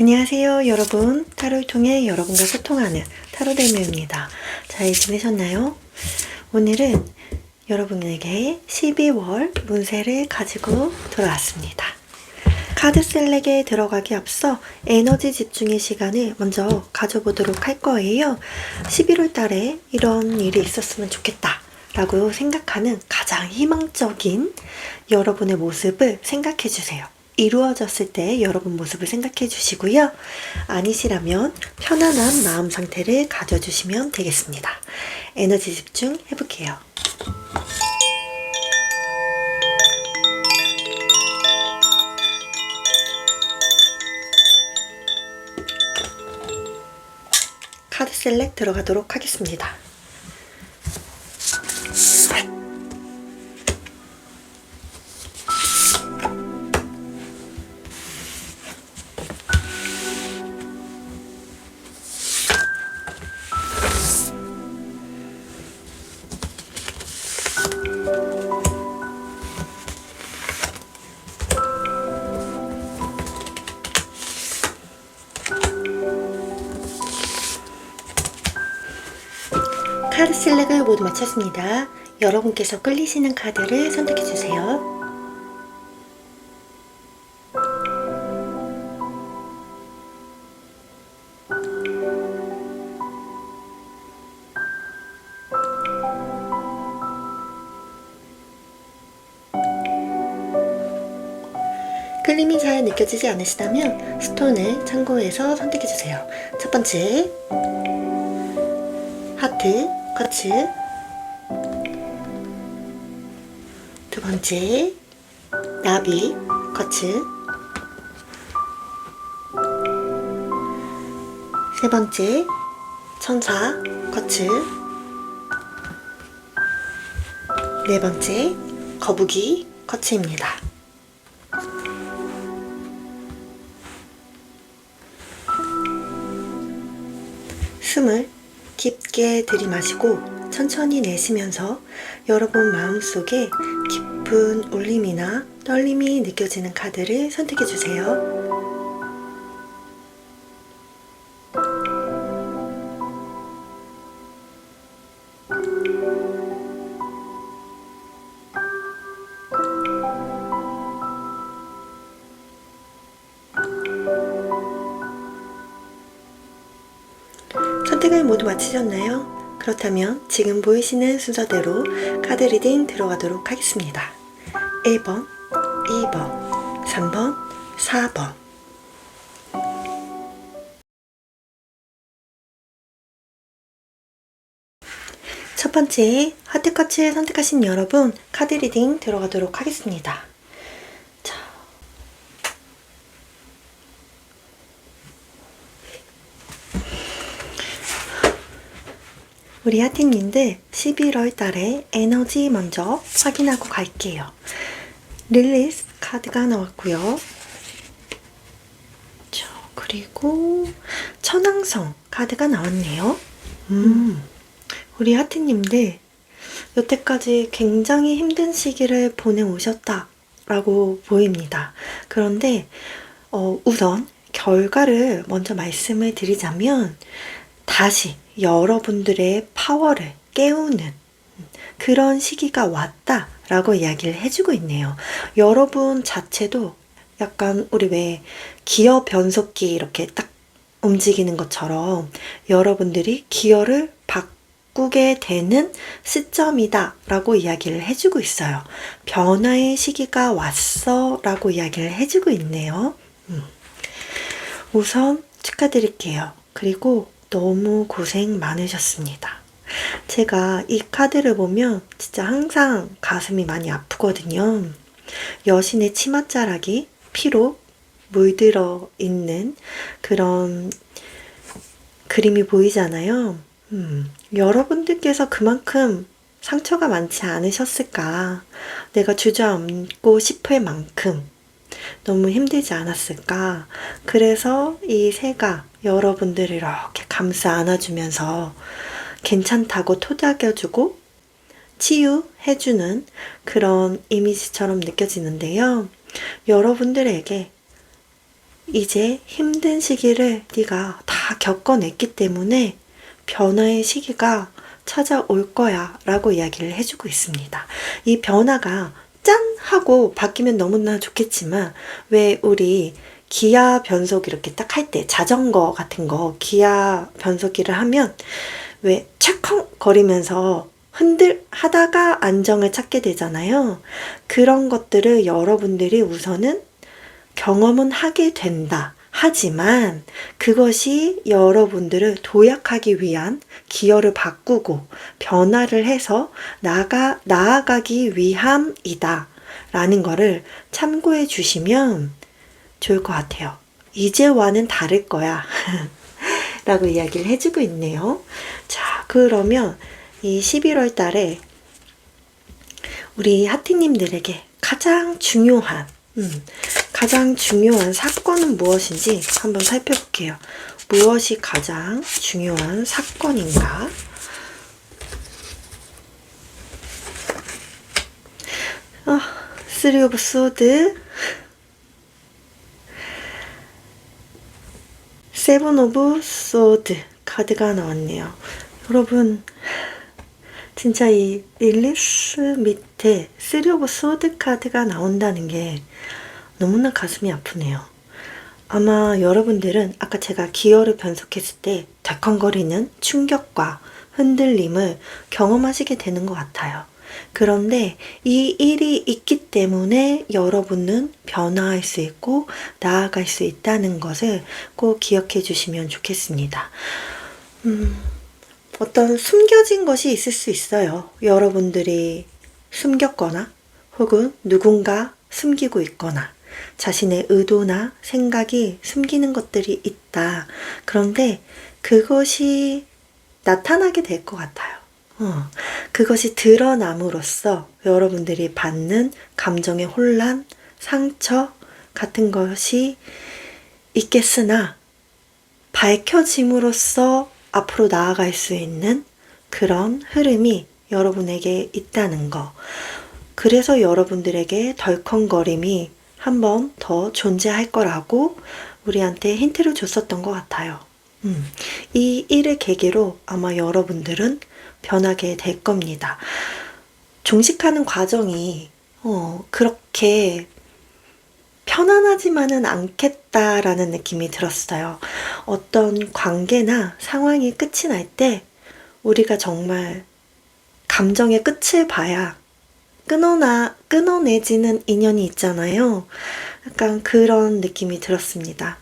안녕하세요 여러분. 타로를 통해 여러분과 소통하는 타로대묘입니다. 잘 지내셨나요? 오늘은 여러분에게 12월 운세를 가지고 돌아왔습니다. 카드 셀렉에 들어가기 앞서 에너지 집중의 시간을 먼저 가져보도록 할 거예요. 11월 달에 이런 일이 있었으면 좋겠다 라고 생각하는 가장 희망적인 여러분의 모습을 생각해 주세요. 이루어졌을 때 여러분 모습을 생각해 주시고요. 아니시라면 편안한 마음 상태를 가져주시면 되겠습니다. 에너지 집중 해볼게요. 카드 셀렉 들어가도록 하겠습니다. 카드 셀렉을 모두 마쳤습니다. 여러분께서 끌리시는 카드를 선택해주세요. 끌림이 잘 느껴지지 않으시다면 스톤을 참고해서 선택해주세요. 첫 번째, 하트, 쿼츠. 두 번째, 나비, 쿼츠. 세 번째, 천사, 쿼츠. 네 번째, 거북이, 쿼츠입니다. 숨을 깊게 들이마시고 천천히 내쉬면서 여러분 마음속에 깊은 울림이나 떨림이 느껴지는 카드를 선택해주세요. 선택을 모두 마치셨나요? 그렇다면 지금 보이시는 순서대로 카드 리딩 들어가도록 하겠습니다. 1번, 2번, 3번, 4번. 첫 번째 하트 쿼츠 선택하신 여러분 카드 리딩 들어가도록 하겠습니다. 자, 우리 하트님들 11월 달에 에너지 먼저 확인하고 갈게요. 릴리스 카드가 나왔고요. 자, 그리고 천왕성 카드가 나왔네요. 우리 하트님들 여태까지 굉장히 힘든 시기를 보내오셨다라고 보입니다. 그런데 우선 결과를 먼저 말씀을 드리자면 다시 여러분들의 파워를 깨우는 그런 시기가 왔다라고 이야기를 해주고 있네요. 여러분 자체도 약간 우리 왜 기어 변속기 이렇게 딱 움직이는 것처럼 여러분들이 기어를 바꾸게 되는 시점이다 라고 이야기를 해주고 있어요. 변화의 시기가 왔어 라고 이야기를 해주고 있네요. 우선 축하드릴게요. 그리고 너무 고생 많으셨습니다. 제가 이 카드를 보면 진짜 항상 가슴이 많이 아프거든요. 여신의 치맛자락이 피로 물들어 있는 그런 그림이 보이잖아요. 여러분들께서 그만큼 상처가 많지 않으셨을까? 내가 주저앉고 싶을 만큼 너무 힘들지 않았을까? 그래서 이 새가 여러분들을 이렇게 감싸 안아주면서 괜찮다고 토닥여주고 치유해주는 그런 이미지처럼 느껴지는데요. 여러분들에게 이제 힘든 시기를 네가 다 겪어냈기 때문에 변화의 시기가 찾아올 거야 라고 이야기를 해주고 있습니다. 이 변화가 짠! 하고 바뀌면 너무나 좋겠지만 왜 우리 기아 변속 이렇게 딱 할 때 자전거 같은 거 기아 변속기를 하면 왜 철컹 거리면서 하다가 안정을 찾게 되잖아요. 그런 것들을 여러분들이 우선은 경험은 하게 된다. 하지만 그것이 여러분들을 도약하기 위한 기여를 바꾸고 변화를 해서 나아가기 위함이다. 라는 거를 참고해 주시면 좋을 것 같아요. 이제와는 다를 거야. 라고 이야기를 해주고 있네요. 자, 그러면 이 11월 달에 우리 하티님들에게 가장 중요한 사건은 무엇인지 한번 살펴볼게요. 무엇이 가장 중요한 사건인가? 쓰리 오브 소드, 세븐 오브 소드 카드가 나왔네요. 여러분, 진짜 이 릴리스 밑에 쓰리 오브 소드 카드가 나온다는 게 너무나 가슴이 아프네요. 아마 여러분들은 아까 제가 기어를 변속했을 때 덜컹거리는 충격과 흔들림을 경험하시게 되는 것 같아요. 그런데 이 일이 있기 때문에 여러분은 변화할 수 있고 나아갈 수 있다는 것을 꼭 기억해 주시면 좋겠습니다. 어떤 숨겨진 것이 있을 수 있어요. 여러분들이 숨겼거나 혹은 누군가 숨기고 있거나 자신의 의도나 생각이 숨기는 것들이 있다. 그런데 그것이 나타나게 될 것 같아요. 그것이 드러남으로써 여러분들이 받는 감정의 혼란, 상처 같은 것이 있겠으나 밝혀짐으로써 앞으로 나아갈 수 있는 그런 흐름이 여러분에게 있다는 거. 그래서 여러분들에게 덜컹거림이 한 번 더 존재할 거라고 우리한테 힌트를 줬었던 것 같아요. 이 일을 계기로 아마 여러분들은 변하게 될 겁니다. 종식하는 과정이 그렇게 편안하지만은 않겠다라는 느낌이 들었어요. 어떤 관계나 상황이 끝이 날 때 우리가 정말 감정의 끝을 봐야 끊어내지는 인연이 있잖아요. 약간 그런 느낌이 들었습니다.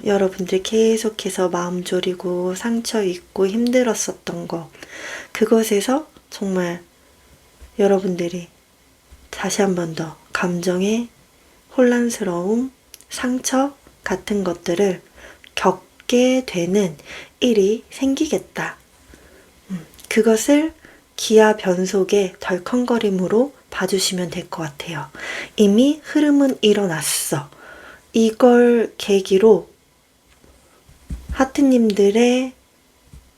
여러분들 계속해서 마음 졸이고 상처 있고 힘들었었던 것, 그것에서 정말 여러분들이 다시 한 번 더 감정의 혼란스러움, 상처 같은 것들을 겪게 되는 일이 생기겠다. 그것을 기아 변속의 덜컹거림으로 봐주시면 될 것 같아요. 이미 흐름은 일어났어. 이걸 계기로 하트님들의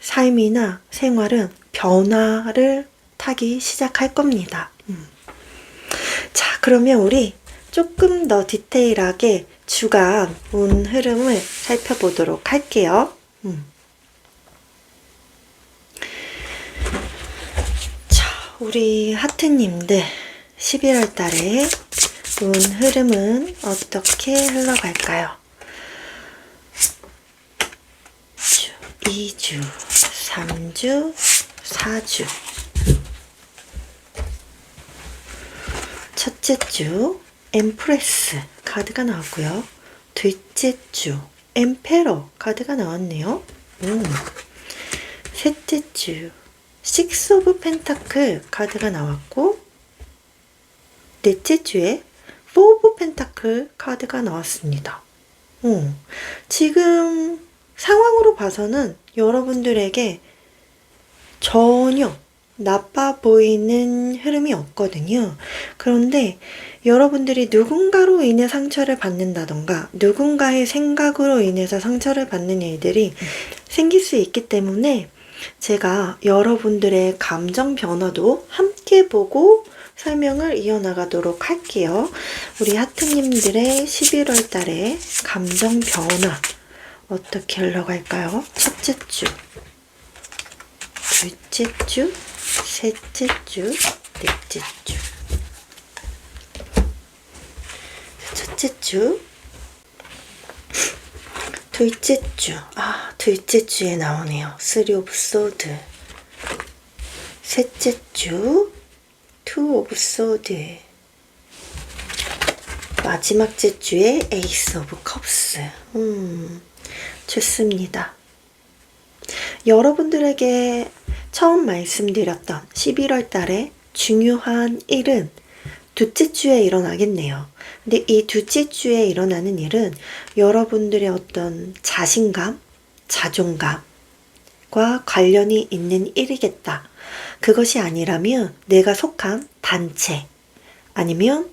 삶이나 생활은 변화를 타기 시작할 겁니다. 자, 그러면 우리 조금 더 디테일하게 주간 운 흐름을 살펴보도록 할게요. 자, 우리 하트님들 11월 달에 운 흐름은 어떻게 흘러갈까요? 2주, 3주, 4주. 첫째 주 엠프레스 카드가 나왔고요. 둘째 주 엠페러 카드가 나왔네요. 셋째 주 식스 오브 펜타클 카드가 나왔고, 넷째 주에 포 오브 펜타클 카드가 나왔습니다. 지금 상황으로 봐서는 여러분들에게 전혀 나빠 보이는 흐름이 없거든요. 그런데 여러분들이 누군가로 인해 상처를 받는다던가 누군가의 생각으로 인해서 상처를 받는 일들이 생길 수 있기 때문에 제가 여러분들의 감정 변화도 함께 보고 설명을 이어나가도록 할게요. 우리 하트님들의 11월 달에 감정 변화 어떻게 흘러갈까요? 첫째 주, 둘째 주, 셋째 주, 넷째 주. 첫째 주, 둘째 주, 둘째 주에 나오네요. Three of Swords. 셋째 주, Two of Swords. 마지막 주에 Ace of Cups. 좋습니다. 여러분들에게 처음 말씀드렸던 11월 달에 중요한 일은 둘째 주에 일어나겠네요. 근데 이 둘째 주에 일어나는 일은 여러분들의 어떤 자신감, 자존감과 관련이 있는 일이겠다. 그것이 아니라면 내가 속한 단체 아니면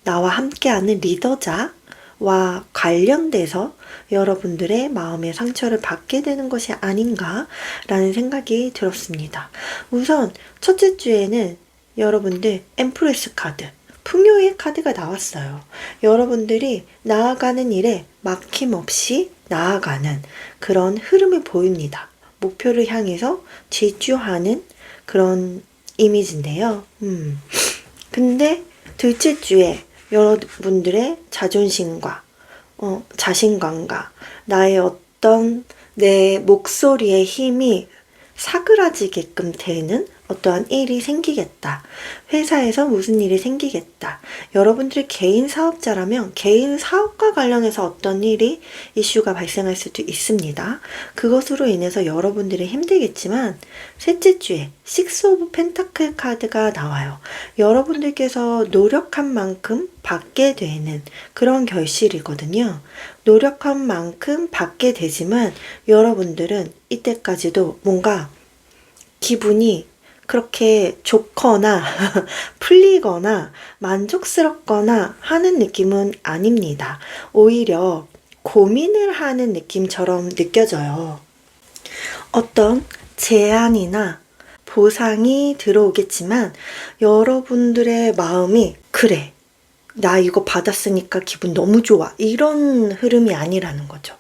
나와 함께하는 리더자와 관련돼서 여러분들의 마음의 상처를 받게 되는 것이 아닌가라는 생각이 들었습니다. 우선 첫째 주에는 여러분들 엠프레스 카드, 풍요의 카드가 나왔어요. 여러분들이 나아가는 일에 막힘없이 나아가는 그런 흐름을 보입니다. 목표를 향해서 질주하는 그런 이미지인데요. 근데 둘째 주에 여러분들의 자존심과 자신감과 나의 어떤 내 목소리의 힘이 사그라지게끔 되는 어떠한 일이 생기겠다. 회사에서 무슨 일이 생기겠다. 여러분들이 개인 사업자라면 개인 사업과 관련해서 어떤 일이 이슈가 발생할 수도 있습니다. 그것으로 인해서 여러분들이 힘들겠지만 셋째 주에 식스 오브 펜타클 카드가 나와요. 여러분들께서 노력한 만큼 받게 되는 그런 결실이거든요. 노력한 만큼 받게 되지만 여러분들은 이때까지도 뭔가 기분이 그렇게 좋거나 풀리거나 만족스럽거나 하는 느낌은 아닙니다. 오히려 고민을 하는 느낌처럼 느껴져요. 어떤 제안이나 보상이 들어오겠지만 여러분들의 마음이 그래, 나 이거 받았으니까 기분 너무 좋아, 이런 흐름이 아니라는 거죠.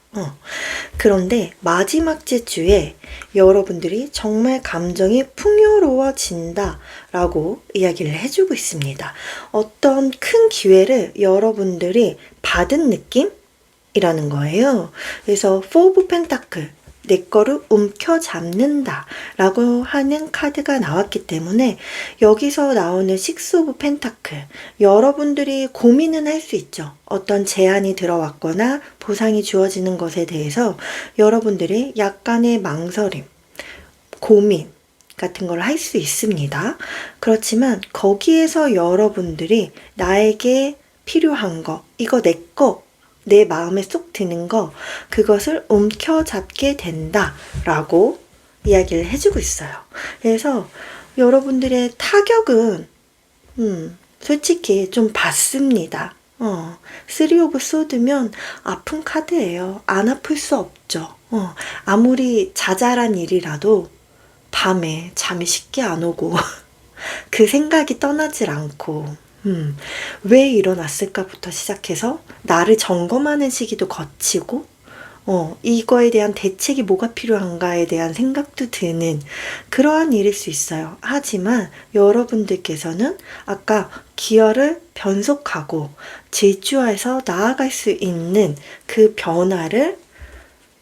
그런데 마지막 주에 여러분들이 정말 감정이 풍요로워진다 라고 이야기를 해주고 있습니다. 어떤 큰 기회를 여러분들이 받은 느낌이라는 거예요. 그래서 Four of Pentacles, 내 거를 움켜잡는다 라고 하는 카드가 나왔기 때문에 여기서 나오는 식스 오브 펜타클, 여러분들이 고민은 할 수 있죠. 어떤 제안이 들어왔거나 보상이 주어지는 것에 대해서 여러분들이 약간의 망설임, 고민 같은 걸 할 수 있습니다. 그렇지만 거기에서 여러분들이 나에게 필요한 거, 이거 내 거, 내 마음에 쏙 드는 거, 그것을 움켜잡게 된다 라고 이야기를 해주고 있어요. 그래서 여러분들의 타격은 솔직히 좀 받습니다. 쓰리 오브 소드면 아픈 카드예요. 안 아플 수 없죠. 아무리 자잘한 일이라도 밤에 잠이 쉽게 안 오고 그 생각이 떠나질 않고 왜 일어났을까부터 시작해서 나를 점검하는 시기도 거치고 이거에 대한 대책이 뭐가 필요한가에 대한 생각도 드는 그러한 일일 수 있어요. 하지만 여러분들께서는 아까 기여를 변속하고 질주해서 나아갈 수 있는 그 변화를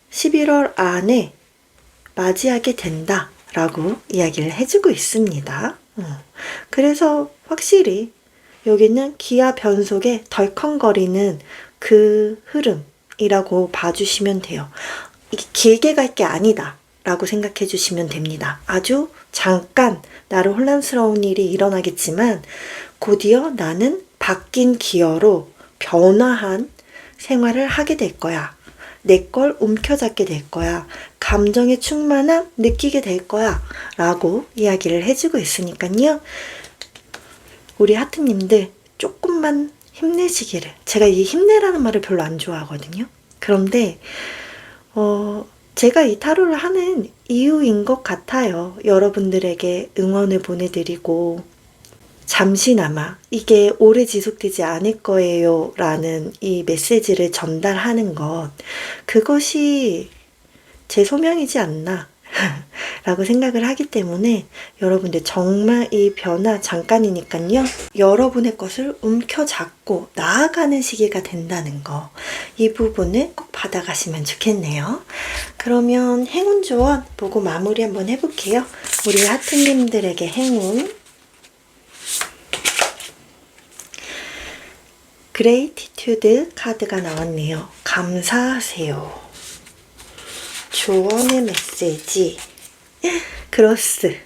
11월 안에 맞이하게 된다 라고 이야기를 해주고 있습니다. 그래서 확실히 여기는 기아 변속에 덜컹거리는 그 흐름이라고 봐주시면 돼요. 이게 길게 갈 게 아니다 라고 생각해 주시면 됩니다. 아주 잠깐 나를 혼란스러운 일이 일어나겠지만 곧이어 나는 바뀐 기어로 변화한 생활을 하게 될 거야. 내 걸 움켜잡게 될 거야. 감정의 충만함 느끼게 될 거야 라고 이야기를 해주고 있으니까요. 우리 하트님들 조금만 힘내시기를. 제가 이 힘내라는 말을 별로 안 좋아하거든요. 그런데 제가 이 타로를 하는 이유인 것 같아요. 여러분들에게 응원을 보내드리고 잠시나마 이게 오래 지속되지 않을 거예요 라는 이 메시지를 전달하는 것, 그것이 제 소명이지 않나 라고 생각을 하기 때문에 여러분들 정말 이 변화 잠깐이니까요. 여러분의 것을 움켜잡고 나아가는 시기가 된다는 거, 이 부분을 꼭 받아가시면 좋겠네요. 그러면 행운 조언 보고 마무리 한번 해볼게요. 우리 하트님들에게 행운. 그레이티튜드 카드가 나왔네요. 감사하세요. 조언의 메시지. 크로스.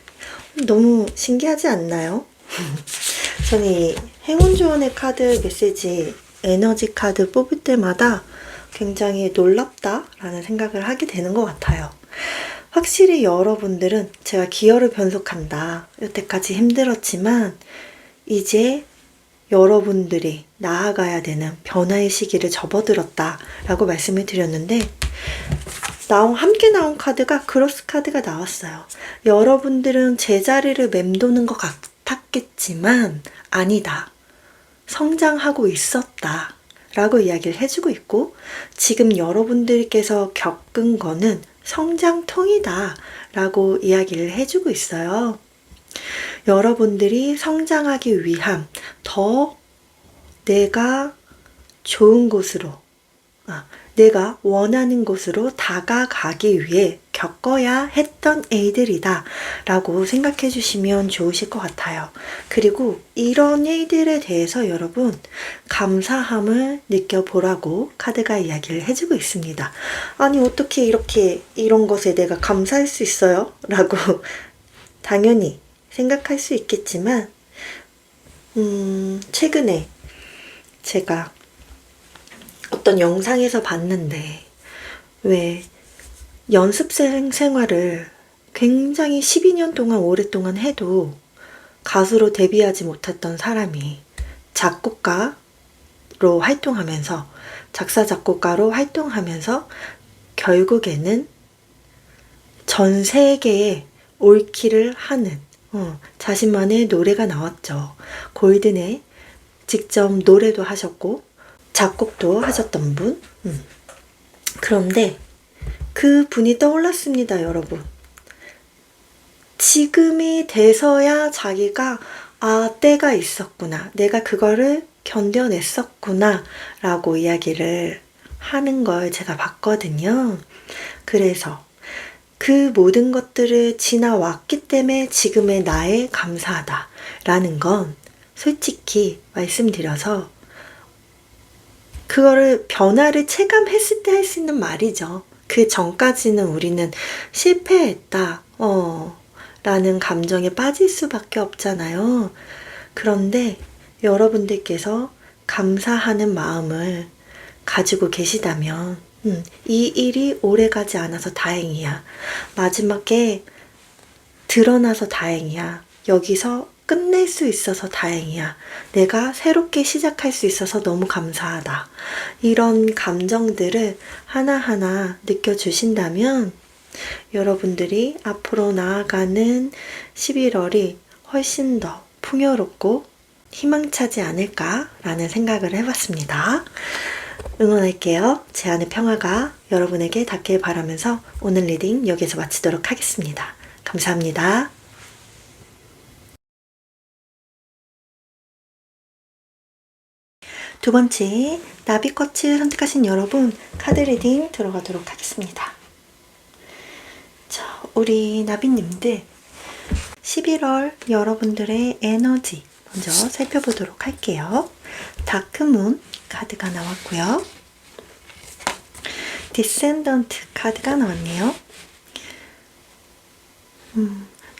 너무 신기하지 않나요? 저는 이 행운 조언의 카드 메시지, 에너지 카드 뽑을 때마다 굉장히 놀랍다라는 생각을 하게 되는 것 같아요. 확실히 여러분들은 제가 기여를 변속한다, 여태까지 힘들었지만 이제 여러분들이 나아가야 되는 변화의 시기를 접어들었다 라고 말씀을 드렸는데, 함께 나온 카드가 크로스 카드가 나왔어요. 여러분들은 제자리를 맴도는 것 같았겠지만 아니다, 성장하고 있었다 라고 이야기를 해주고 있고, 지금 여러분들께서 겪은 거는 성장통이다 라고 이야기를 해주고 있어요. 여러분들이 성장하기 위함, 더 내가 좋은 곳으로, 내가 원하는 곳으로 다가가기 위해 겪어야 했던 일들이다 라고 생각해 주시면 좋으실 것 같아요. 그리고 이런 일들에 대해서 여러분 감사함을 느껴보라고 카드가 이야기를 해주고 있습니다. 아니 어떻게 이렇게 이런 것에 내가 감사할 수 있어요? 라고 당연히 생각할 수 있겠지만, 최근에 제가 어떤 영상에서 봤는데, 왜 연습생 생활을 굉장히 12년 동안 오랫동안 해도 가수로 데뷔하지 못했던 사람이 작곡가로 활동하면서, 작사 작곡가로 활동하면서 결국에는 전 세계에 올킬을 하는 자신만의 노래가 나왔죠. 골든에 직접 노래도 하셨고 작곡도 하셨던 분. 그런데 그 분이 떠올랐습니다, 여러분. 지금이 돼서야 자기가 때가 있었구나, 내가 그거를 견뎌냈었구나 라고 이야기를 하는 걸 제가 봤거든요. 그래서 그 모든 것들을 지나왔기 때문에 지금의 나에 감사하다 라는 건 솔직히 말씀드려서 그거를 변화를 체감했을 때 할 수 있는 말이죠. 그 전까지는 우리는 실패했다 라는 감정에 빠질 수밖에 없잖아요. 그런데 여러분들께서 감사하는 마음을 가지고 계시다면 이 일이 오래가지 않아서 다행이야, 마지막에 드러나서 다행이야, 여기서 끝낼 수 있어서 다행이야, 내가 새롭게 시작할 수 있어서 너무 감사하다, 이런 감정들을 하나하나 느껴주신다면 여러분들이 앞으로 나아가는 11월이 훨씬 더 풍요롭고 희망차지 않을까라는 생각을 해봤습니다. 응원할게요. 제 안의 평화가 여러분에게 닿길 바라면서 오늘 리딩 여기서 마치도록 하겠습니다. 감사합니다. 두 번째, 나비꽃을 선택하신 여러분 카드 리딩 들어가도록 하겠습니다. 자, 우리 나비님들 11월 여러분들의 에너지 먼저 살펴보도록 할게요. 다크문 카드가 나왔고요. 디센던트 카드가 나왔네요.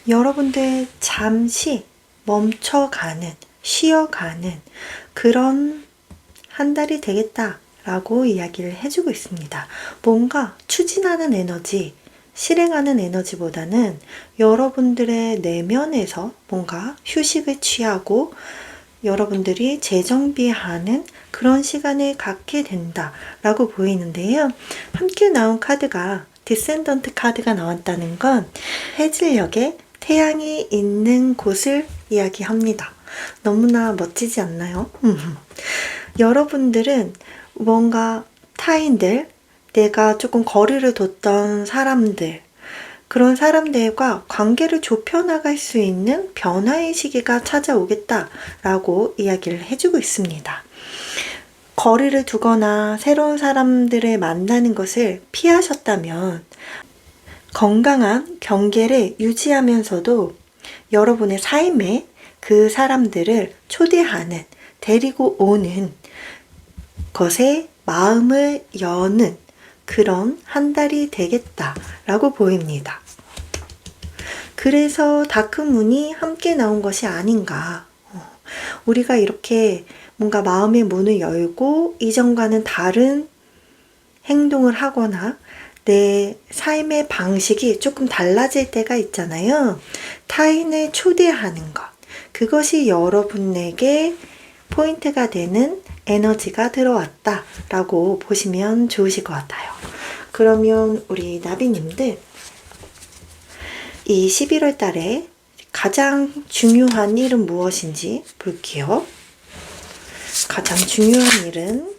여러분들 잠시 멈춰가는, 쉬어가는 그런 한 달이 되겠다라고 이야기를 해주고 있습니다. 뭔가 추진하는 에너지, 실행하는 에너지보다는 여러분들의 내면에서 뭔가 휴식을 취하고 여러분들이 재정비하는 그런 시간을 갖게 된다라고 보이는데요. 함께 나온 카드가 디센던트 카드가 나왔다는 건 해질녘에 태양이 있는 곳을 이야기합니다. 너무나 멋지지 않나요? 여러분들은 뭔가 타인들, 내가 조금 거리를 뒀던 사람들, 그런 사람들과 관계를 좁혀나갈 수 있는 변화의 시기가 찾아오겠다라고 이야기를 해주고 있습니다. 거리를 두거나 새로운 사람들을 만나는 것을 피하셨다면 건강한 경계를 유지하면서도 여러분의 삶에 그 사람들을 초대하는, 데리고 오는 것에 마음을 여는 그런 한 달이 되겠다라고 보입니다. 그래서 다크문이 함께 나온 것이 아닌가. 우리가 이렇게 뭔가 마음의 문을 열고 이전과는 다른 행동을 하거나 내 삶의 방식이 조금 달라질 때가 있잖아요. 타인을 초대하는 것. 그것이 여러분에게 포인트가 되는 에너지가 들어왔다라고 보시면 좋으실 것 같아요. 그러면 우리 나비님들 이 11월 달에 가장 중요한 일은 무엇인지 볼게요. 가장 중요한 일은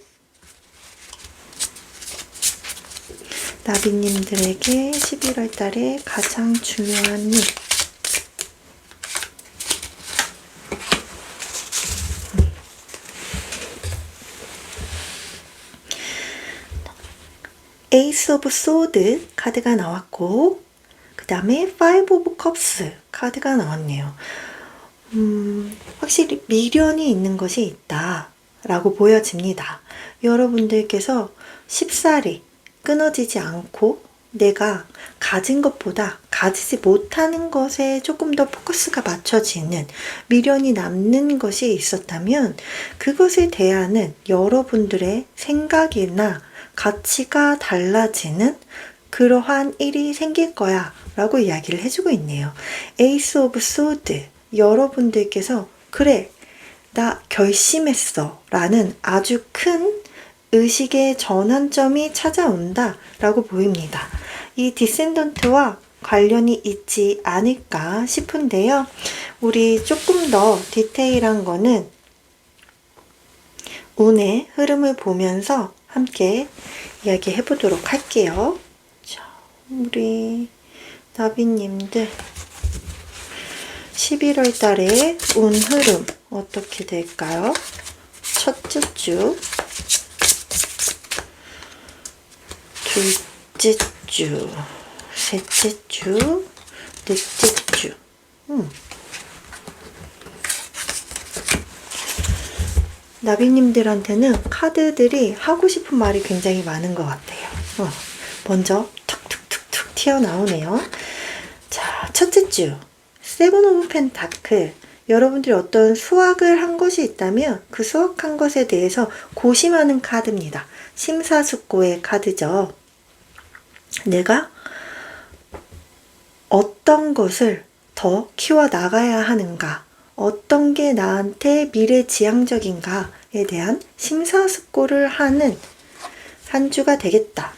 나비님들에게 11월 달에 가장 중요한 일. 에이스 오브 소드 카드가 나왔고, 그 다음에 파이브 오브 컵스 카드가 나왔네요. 확실히 미련이 있는 것이 있다 라고 보여집니다. 여러분들께서 쉽사리 끊어지지 않고 내가 가진 것보다 가지지 못하는 것에 조금 더 포커스가 맞춰지는 미련이 남는 것이 있었다면 그것에 대한 여러분들의 생각이나 가치가 달라지는 그러한 일이 생길 거야 라고 이야기를 해주고 있네요. 에이스 오브 소드, 여러분들께서 그래 나 결심했어 라는 아주 큰 의식의 전환점이 찾아온다 라고 보입니다. 이 디센던트와 관련이 있지 않을까 싶은데요. 우리 조금 더 디테일한 거는 운의 흐름을 보면서 함께 이야기해 보도록 할게요. 자, 우리 나비님들 11월 달에 운 흐름 어떻게 될까요? 첫째 주, 둘째 주, 셋째 주, 넷째 주. 나비님들한테는 카드들이 하고 싶은 말이 굉장히 많은 것 같아요. 먼저 툭툭툭툭 튀어나오네요. 자, 첫째 주 세븐 오브 펜타클. 여러분들이 어떤 수확을 한 것이 있다면 그 수확한 것에 대해서 고심하는 카드입니다. 심사숙고의 카드죠. 내가 어떤 것을 더 키워나가야 하는가, 어떤 게 나한테 미래지향적인가에 대한 심사숙고를 하는 한 주가 되겠다.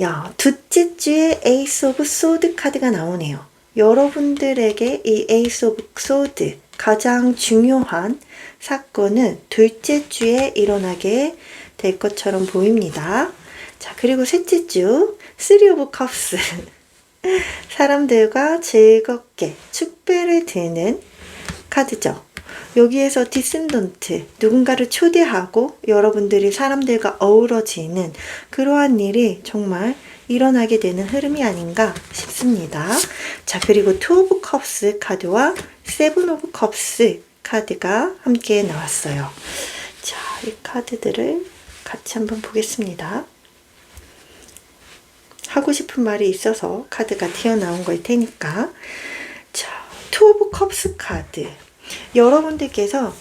야, 둘째 주에 에이스 오브 소드 카드가 나오네요. 여러분들에게 이 에이스 오브 소드 가장 중요한 사건은 둘째 주에 일어나게 될 것처럼 보입니다. 자, 그리고 셋째 주 쓰리 오브 컵스. 사람들과 즐겁게 축배를 드는 카드죠. 여기에서 디센던트, 누군가를 초대하고 여러분들이 사람들과 어우러지는 그러한 일이 정말 일어나게 되는 흐름이 아닌가 싶습니다. 자, 그리고 투 오브 컵스 카드와 세븐 오브 컵스 카드가 함께 나왔어요. 자, 이 카드들을 같이 한번 보겠습니다. 하고 싶은 말이 있어서 카드가 튀어나온 걸 테니까. 자, 투 오브 컵스 카드. 여러분들께서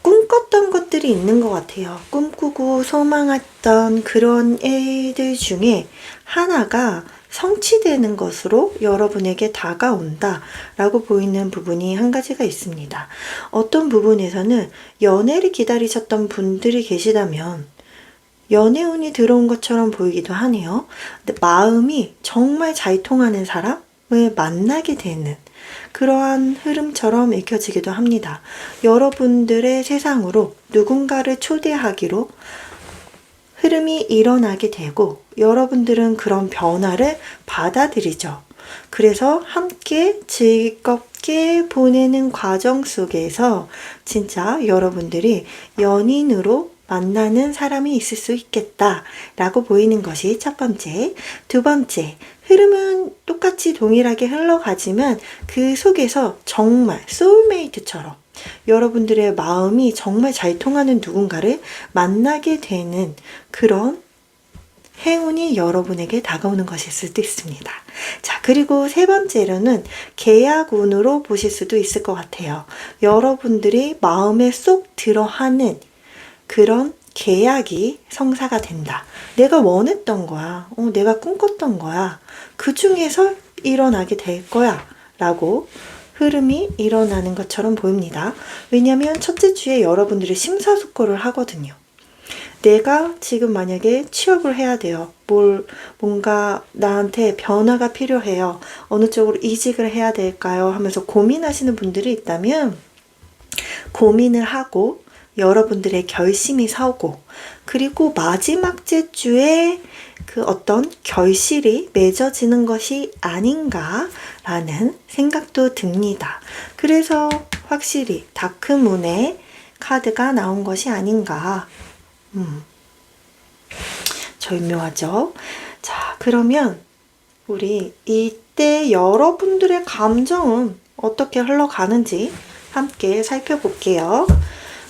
꿈꿨던 것들이 있는 것 같아요. 꿈꾸고 소망했던 그런 일들 중에 하나가 성취되는 것으로 여러분에게 다가온다 라고 보이는 부분이 한 가지가 있습니다. 어떤 부분에서는 연애를 기다리셨던 분들이 계시다면 연애운이 들어온 것처럼 보이기도 하네요. 근데 마음이 정말 잘 통하는 사람을 만나게 되는 그러한 흐름처럼 읽혀지기도 합니다. 여러분들의 세상으로 누군가를 초대하기로 흐름이 일어나게 되고 여러분들은 그런 변화를 받아들이죠. 그래서 함께 즐겁게 보내는 과정 속에서 진짜 여러분들이 연인으로 만나는 사람이 있을 수 있겠다라고 보이는 것이 첫 번째. 두 번째, 흐름은 똑같이 동일하게 흘러가지만 그 속에서 정말 소울메이트처럼 여러분들의 마음이 정말 잘 통하는 누군가를 만나게 되는 그런 행운이 여러분에게 다가오는 것일 수도 있습니다. 자, 그리고 세 번째로는 계약운으로 보실 수도 있을 것 같아요. 여러분들이 마음에 쏙 들어하는 그런 계약이 성사가 된다. 내가 원했던 거야. 내가 꿈꿨던 거야. 그 중에서 일어나게 될 거야. 라고 흐름이 일어나는 것처럼 보입니다. 왜냐하면 첫째 주에 여러분들이 심사숙고를 하거든요. 내가 지금 만약에 취업을 해야 돼요. 뭔가 나한테 변화가 필요해요. 어느 쪽으로 이직을 해야 될까요? 하면서 고민하시는 분들이 있다면 고민을 하고 여러분들의 결심이 서고 그리고 마지막 주에 그 어떤 결실이 맺어지는 것이 아닌가라는 생각도 듭니다. 그래서 확실히 다크문의 카드가 나온 것이 아닌가. 절묘하죠? 자, 그러면 우리 이때 여러분들의 감정은 어떻게 흘러가는지 함께 살펴볼게요.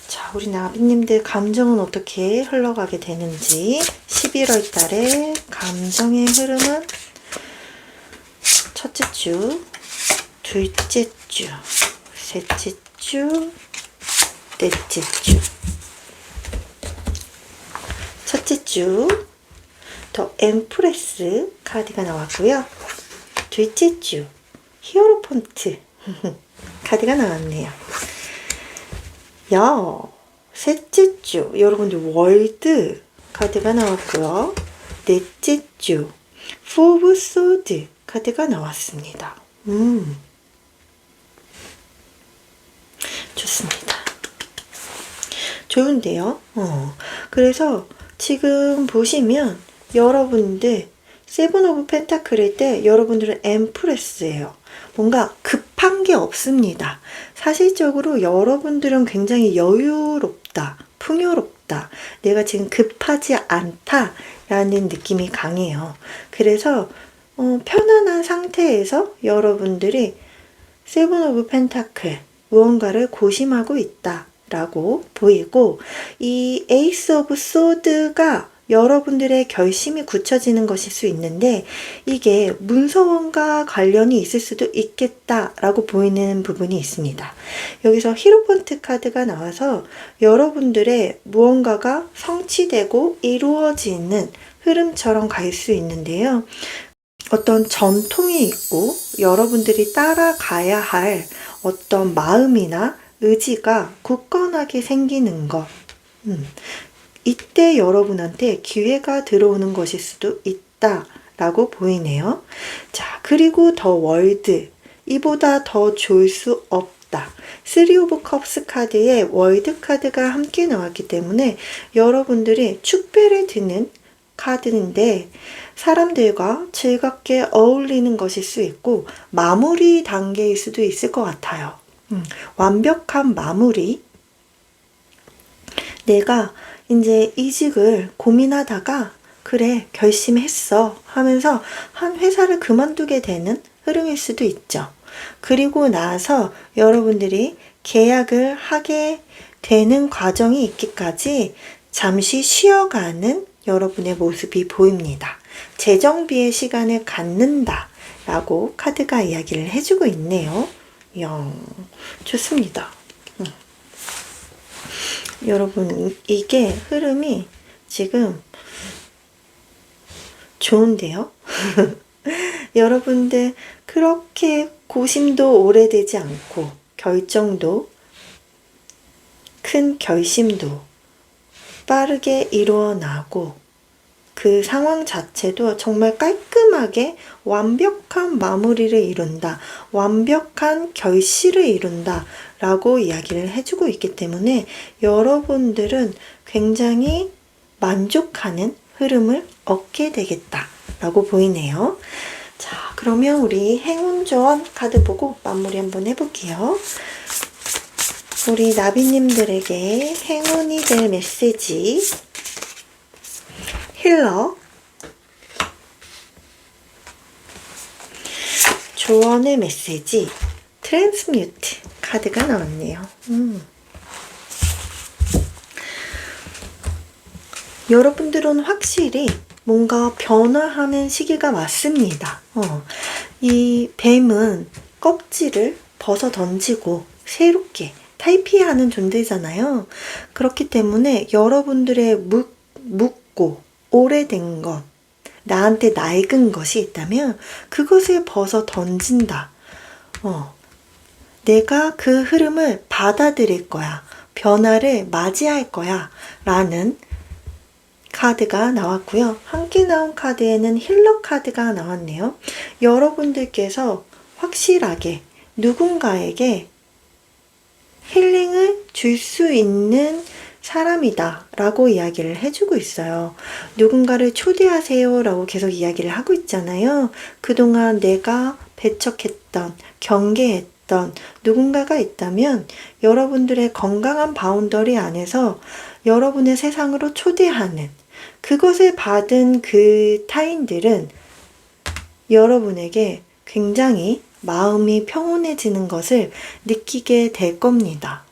자, 우리 나비님들 감정은 어떻게 흘러가게 되는지 11월 달에 감정의 흐름은 첫째 주, 둘째 주, 셋째 주, 넷째 주. 첫째 주, 더 엠프레스 카드가 나왔고요. 둘째 주, 히어로폰트 카드가 나왔네요. 셋째 주, 여러분들 월드 카드가 나왔고요. 넷째 주, 포브 소드 카드가 나왔습니다. 좋습니다. 좋은데요? 그래서 지금 보시면 여러분들 세븐 오브 펜타클일 때 여러분들은 엠프레스예요. 뭔가 급한 게 없습니다. 사실적으로 여러분들은 굉장히 여유롭다, 풍요롭다, 내가 지금 급하지 않다라는 느낌이 강해요. 그래서 편안한 상태에서 여러분들이 세븐 오브 펜타클, 무언가를 고심하고 있다라고 보이고 이 에이스 오브 소드가 여러분들의 결심이 굳혀지는 것일 수 있는데 이게 문서원과 관련이 있을 수도 있겠다라고 보이는 부분이 있습니다. 여기서 히로폰트 카드가 나와서 여러분들의 무언가가 성취되고 이루어지는 흐름처럼 갈 수 있는데요. 어떤 전통이 있고 여러분들이 따라가야 할 어떤 마음이나 의지가 굳건하게 생기는 것. 이때 여러분한테 기회가 들어오는 것일 수도 있다라고 보이네요. 자, 그리고 더 월드. 이보다 더 좋을 수 없다. 3 오브 컵스 카드에 월드 카드가 함께 나왔기 때문에 여러분들이 축배를 드는 카드인데 사람들과 즐겁게 어울리는 것일 수 있고 마무리 단계일 수도 있을 것 같아요. 완벽한 마무리. 내가 이제 이직을 고민하다가 그래 결심했어 하면서 한 회사를 그만두게 되는 흐름일 수도 있죠. 그리고 나서 여러분들이 계약을 하게 되는 과정이 있기까지 잠시 쉬어가는 여러분의 모습이 보입니다. 재정비의 시간을 갖는다 라고 카드가 이야기를 해주고 있네요. 좋습니다. 여러분 이게 흐름이 지금 좋은데요. 여러분들 그렇게 고심도 오래되지 않고 결정도 큰 결심도 빠르게 이루어나고 그 상황 자체도 정말 깔끔하게 완벽한 마무리를 이룬다, 완벽한 결실을 이룬다 라고 이야기를 해주고 있기 때문에 여러분들은 굉장히 만족하는 흐름을 얻게 되겠다 라고 보이네요. 자, 그러면 우리 행운조언 카드 보고 마무리 한번 해볼게요. 우리 나비님들에게 행운이 될 메시지, 힐러, 조언의 메시지, 트랜스뮤트 카드가 나왔네요. 여러분들은 확실히 뭔가 변화하는 시기가 왔습니다. 이 뱀은 껍질을 벗어 던지고 새롭게 탈피하는 존재잖아요. 그렇기 때문에 여러분들의 묵고 오래된 것, 나한테 낡은 것이 있다면 그것을 벗어 던진다. 내가 그 흐름을 받아들일 거야. 변화를 맞이할 거야. 라는 카드가 나왔고요. 함께 나온 카드에는 힐러 카드가 나왔네요. 여러분들께서 확실하게 누군가에게 힐링을 줄 수 있는 사람이다 라고 이야기를 해주고 있어요. 누군가를 초대하세요 라고 계속 이야기를 하고 있잖아요. 그동안 내가 배척했던, 경계했던 누군가가 있다면 여러분들의 건강한 바운더리 안에서 여러분의 세상으로 초대하는, 그것을 받은 그 타인들은 여러분에게 굉장히 마음이 평온해지는 것을 느끼게 될 겁니다.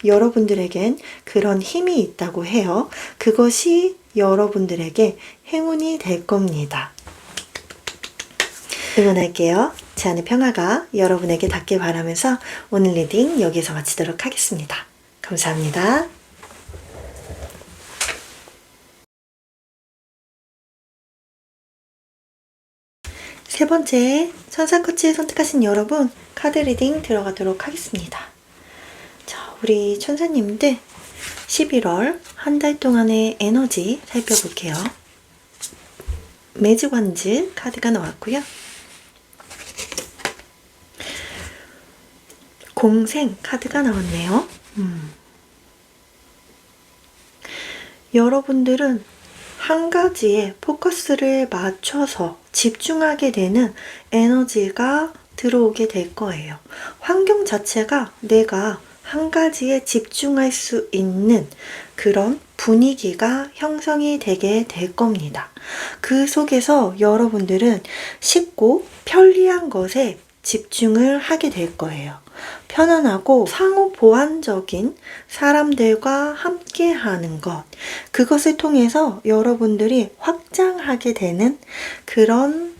여러분들에겐 그런 힘이 있다고 해요. 그것이 여러분들에게 행운이 될 겁니다. 응원할게요. 제 안의 평화가 여러분에게 닿길 바라면서 오늘 리딩 여기서 마치도록 하겠습니다. 감사합니다. 세 번째 천사코치 선택하신 여러분, 카드 리딩 들어가도록 하겠습니다. 자, 우리 천사님들 11월 한 달 동안의 에너지 살펴볼게요. 매직완즈 카드가 나왔고요. 공생 카드가 나왔네요. 여러분들은 한 가지에 포커스를 맞춰서 집중하게 되는 에너지가 들어오게 될 거예요. 환경 자체가 내가 한 가지에 집중할 수 있는 그런 분위기가 형성이 되게 될 겁니다. 그 속에서 여러분들은 쉽고 편리한 것에 집중을 하게 될 거예요. 편안하고 상호 보완적인 사람들과 함께 하는 것, 그것을 통해서 여러분들이 확장하게 되는 그런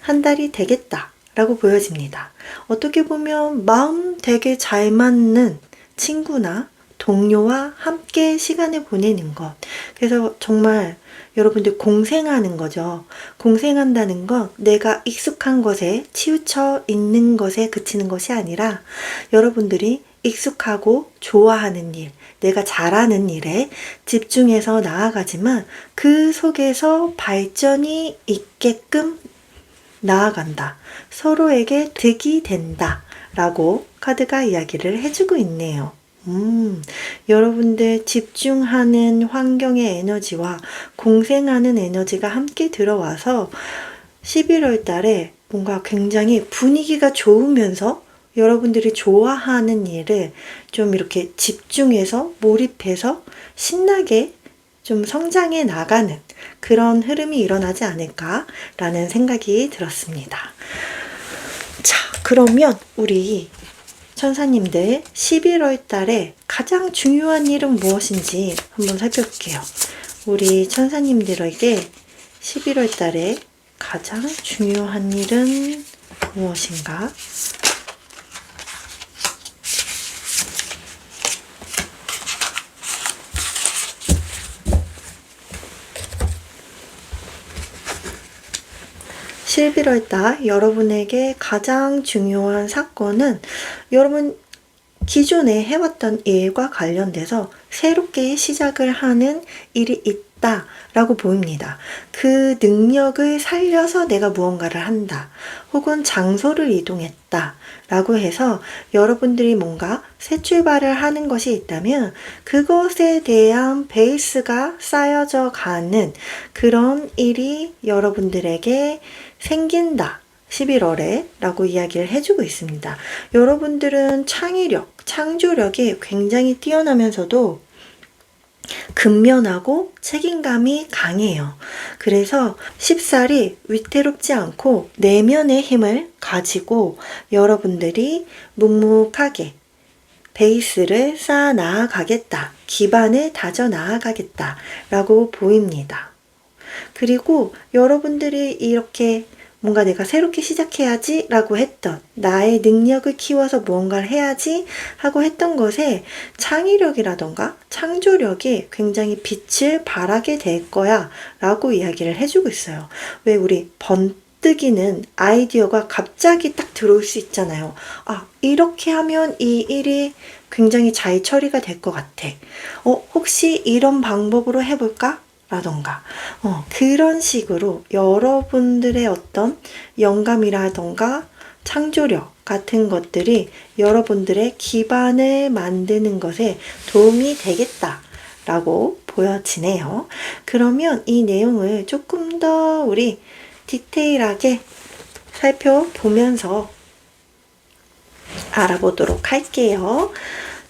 한 달이 되겠다 라고 보여집니다. 어떻게 보면 마음 되게 잘 맞는 친구나 동료와 함께 시간을 보내는 것, 그래서 정말 여러분들 공생하는 거죠. 공생한다는 건 내가 익숙한 것에 치우쳐 있는 것에 그치는 것이 아니라 여러분들이 익숙하고 좋아하는 일, 내가 잘하는 일에 집중해서 나아가지만 그 속에서 발전이 있게끔 나아간다. 서로에게 득이 된다. 라고 카드가 이야기를 해주고 있네요. 여러분들 집중하는 환경의 에너지와 공생하는 에너지가 함께 들어와서 11월 달에 뭔가 굉장히 분위기가 좋으면서 여러분들이 좋아하는 일을 좀 이렇게 집중해서 몰입해서 신나게 좀 성장해 나가는 그런 흐름이 일어나지 않을까라는 생각이 들었습니다. 자, 그러면 우리 천사님들 11월 달에 가장 중요한 일은 무엇인지 한번 살펴볼게요. 우리 천사님들에게 11월 달에 가장 중요한 일은 무엇인가? (11월 달) 여러분에게 가장 중요한 사건은 여러분 기존에 해왔던 일과 관련돼서 새롭게 시작을 하는 일이 있다 라고 보입니다. 그 능력을 살려서 내가 무언가를 한다 혹은 장소를 이동했다 라고 해서 여러분들이 뭔가 새 출발을 하는 것이 있다면 그것에 대한 베이스가 쌓여져 가는 그런 일이 여러분들에게 생긴다. 11월에 라고 이야기를 해주고 있습니다. 여러분들은 창의력, 창조력이 굉장히 뛰어나면서도 근면하고 책임감이 강해요. 그래서 쉽사리 위태롭지 않고 내면의 힘을 가지고 여러분들이 묵묵하게 베이스를 쌓아 나아가겠다. 기반을 다져 나아가겠다. 라고 보입니다. 그리고 여러분들이 이렇게 뭔가 내가 새롭게 시작해야지 라고 했던 나의 능력을 키워서 무언가를 해야지 하고 했던 것에 창의력이라던가 창조력이 굉장히 빛을 발하게 될 거야 라고 이야기를 해주고 있어요. 왜 우리 번뜩이는 아이디어가 갑자기 딱 들어올 수 있잖아요. 아, 이렇게 하면 이 일이 굉장히 잘 처리가 될 것 같아. 혹시 이런 방법으로 해볼까? 라던가 그런 식으로 여러분들의 어떤 영감이라던가 창조력 같은 것들이 여러분들의 기반을 만드는 것에 도움이 되겠다 라고 보여지네요. 그러면 이 내용을 조금 더 우리 디테일하게 살펴보면서 알아보도록 할게요.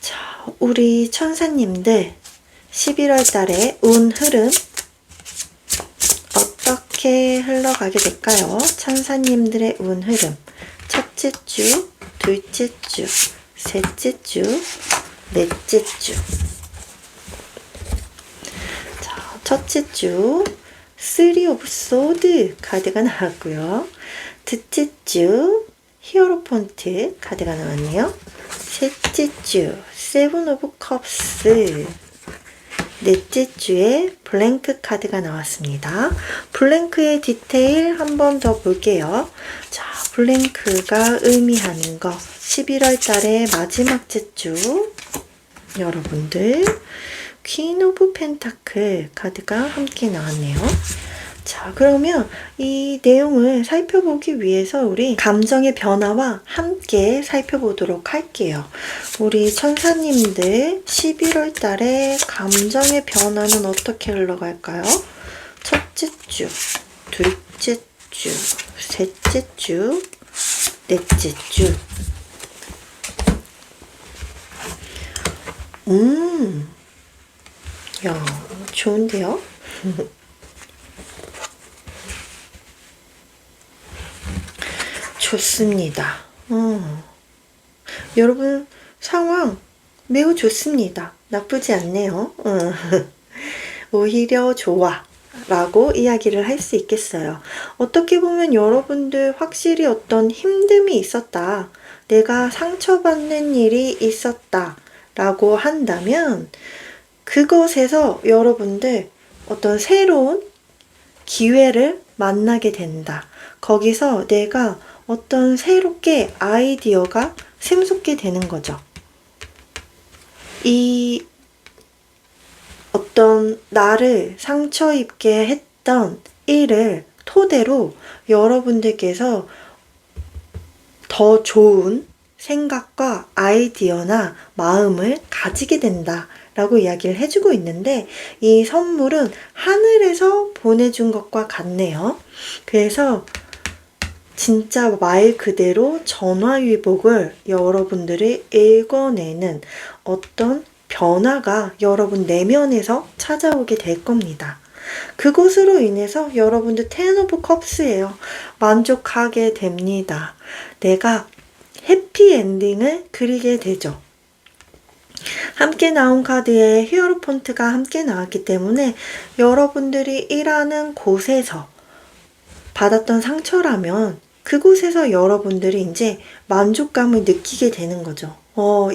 자, 우리 천사님들 11월 달에 운 흐름 어떻게 흘러가게 될까요? 천사님들의 운 흐름 첫째 주, 둘째 주, 셋째 주, 넷째 주. 자, 첫째 주 쓰리 오브 소드 카드가 나왔고요. 둘째 주 히어로폰트 카드가 나왔네요. 셋째 주 세븐 오브 컵스, 넷째 주에 블랭크 카드가 나왔습니다. 블랭크의 디테일 한 번 더 볼게요. 자, 블랭크가 의미하는 거 11월 달의 마지막 주 여러분들 퀸 오브 펜타클 카드가 함께 나왔네요. 자, 그러면 이 내용을 살펴보기 위해서 우리 감정의 변화와 함께 살펴보도록 할게요. 우리 천사님들 11월 달에 감정의 변화는 어떻게 흘러갈까요? 첫째 주, 둘째 주, 셋째 주, 넷째 주. 야, 좋은데요? 좋습니다. 여러분 상황 매우 좋습니다. 나쁘지 않네요. 오히려 좋아 라고 이야기를 할 수 있겠어요. 어떻게 보면 여러분들 확실히 어떤 힘듦이 있었다. 내가 상처받는 일이 있었다 라고 한다면 그것에서 여러분들 어떤 새로운 기회를 만나게 된다. 거기서 내가 어떤 새롭게 아이디어가 샘솟게 되는 거죠. 이 어떤 나를 상처 입게 했던 일을 토대로 여러분들께서 더 좋은 생각과 아이디어나 마음을 가지게 된다 라고 이야기를 해주고 있는데 이 선물은 하늘에서 보내준 것과 같네요. 그래서 진짜 말 그대로 전화위복을 여러분들이 읽어내는 어떤 변화가 여러분 내면에서 찾아오게 될 겁니다. 그것으로 인해서 여러분들 텐 오브 컵스예요. 만족하게 됩니다. 내가 해피엔딩을 그리게 되죠. 함께 나온 카드에 히어로폰트가 함께 나왔기 때문에 여러분들이 일하는 곳에서 받았던 상처라면 그곳에서 여러분들이 이제 만족감을 느끼게 되는 거죠.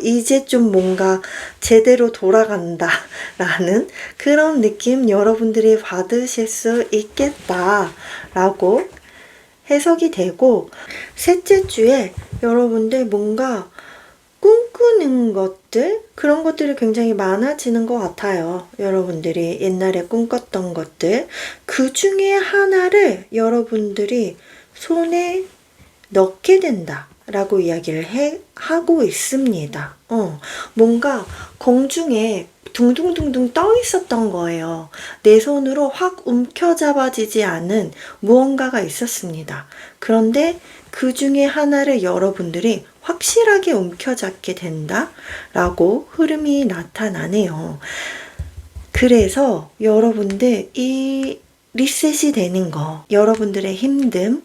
이제 좀 뭔가 제대로 돌아간다 라는 그런 느낌 여러분들이 받으실 수 있겠다 라고 해석이 되고 셋째 주에 여러분들 뭔가 꿈꾸는 것들, 그런 것들이 굉장히 많아지는 것 같아요. 여러분들이 옛날에 꿈꿨던 것들, 그 중에 하나를 여러분들이 손에 넣게 된다 라고 이야기를 하고 있습니다. 뭔가 공중에 둥둥둥둥 떠 있었던 거예요. 내 손으로 확 움켜잡아지지 않은 무언가가 있었습니다. 그런데 그 중에 하나를 여러분들이 확실하게 움켜잡게 된다 라고 흐름이 나타나네요. 그래서 여러분들 이 리셋이 되는 거, 여러분들의 힘듦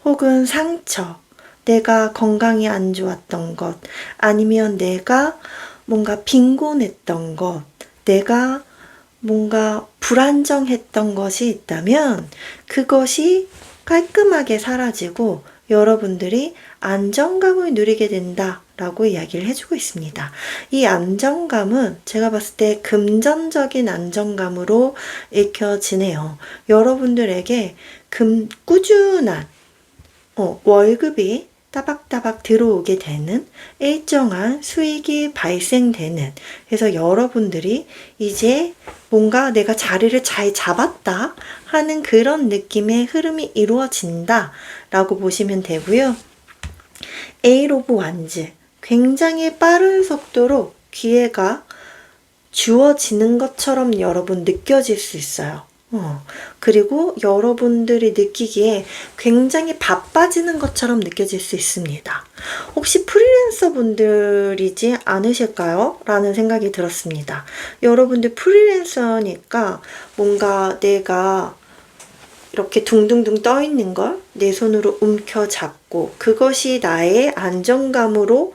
혹은 상처, 내가 건강이 안 좋았던 것, 아니면 내가 뭔가 빈곤했던 것, 내가 뭔가 불안정했던 것이 있다면 그것이 깔끔하게 사라지고 여러분들이 안정감을 누리게 된다 라고 이야기를 해주고 있습니다. 이 안정감은 제가 봤을 때 금전적인 안정감으로 읽혀지네요. 여러분들에게 꾸준한 월급이 따박따박 들어오게 되는 일정한 수익이 발생되는, 그래서 여러분들이 이제 뭔가 내가 자리를 잘 잡았다 하는 그런 느낌의 흐름이 이루어진다 라고 보시면 되고요. 에잇 오브 완즈, 굉장히 빠른 속도로 기회가 주어지는 것처럼 여러분 느껴질 수 있어요. 그리고 여러분들이 느끼기에 굉장히 바빠지는 것처럼 느껴질 수 있습니다. 혹시 프리랜서 분들이지 않으실까요? 라는 생각이 들었습니다. 여러분들 프리랜서니까 뭔가 내가 이렇게 둥둥둥 떠 있는 걸 내 손으로 움켜잡고 그것이 나의 안정감으로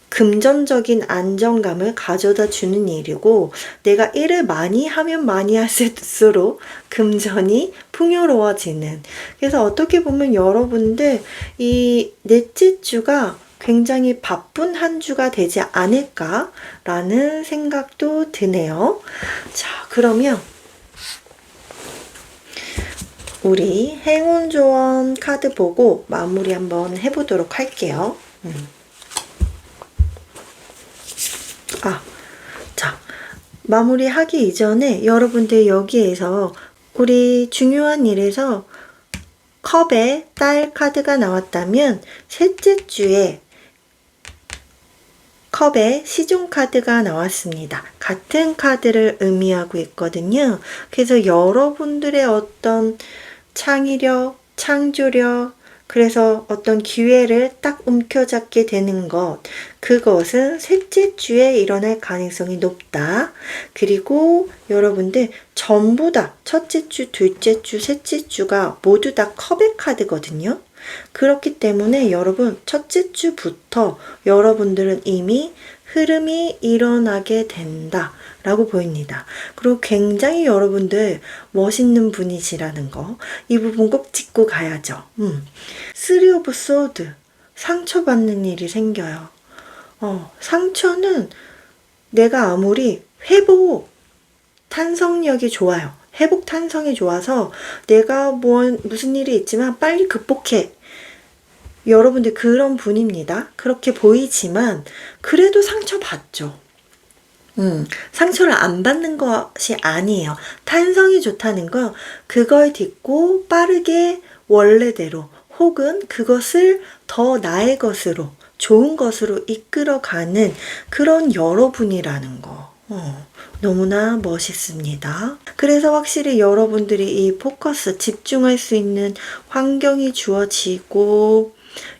금전적인 안정감을 가져다 주는 일이고, 내가 일을 많이 하면 많이 할수록 금전이 풍요로워지는, 그래서 어떻게 보면 여러분들 이 넷째 주가 굉장히 바쁜 한 주가 되지 않을까라는 생각도 드네요. 자, 그러면 우리 행운 조언 카드 보고 마무리 한번 해보도록 할게요. 자, 마무리하기 이전에 여러분들 여기에서 우리 중요한 일에서 컵에 딸 카드가 나왔다면 셋째 주에 컵에 시종 카드가 나왔습니다. 같은 카드를 의미하고 있거든요. 그래서 여러분들의 어떤 창의력, 창조력, 그래서 어떤 기회를 딱 움켜잡게 되는 것, 그것은 셋째 주에 일어날 가능성이 높다. 그리고 여러분들 전부 다 첫째 주, 둘째 주, 셋째 주가 모두 다 컵의 카드거든요. 그렇기 때문에 여러분 첫째 주부터 여러분들은 이미 흐름이 일어나게 된다 라고 보입니다. 그리고 굉장히 여러분들 멋있는 분이시라는 거, 이 부분 꼭 짚고 가야죠. 3 오브 소드, 상처받는 일이 생겨요. 상처는 내가 아무리 회복 탄성력이 좋아요. 회복 탄성이 좋아서 내가 무슨 일이 있지만 빨리 극복해. 여러분들 그런 분입니다. 그렇게 보이지만 그래도 상처받죠. 상처를 안 받는 것이 아니에요. 탄성이 좋다는 건 그걸 딛고 빠르게 원래대로 혹은 그것을 더 나의 것으로, 좋은 것으로 이끌어가는 그런 여러분이라는 거. 너무나 멋있습니다. 그래서 확실히 여러분들이 이 포커스, 집중할 수 있는 환경이 주어지고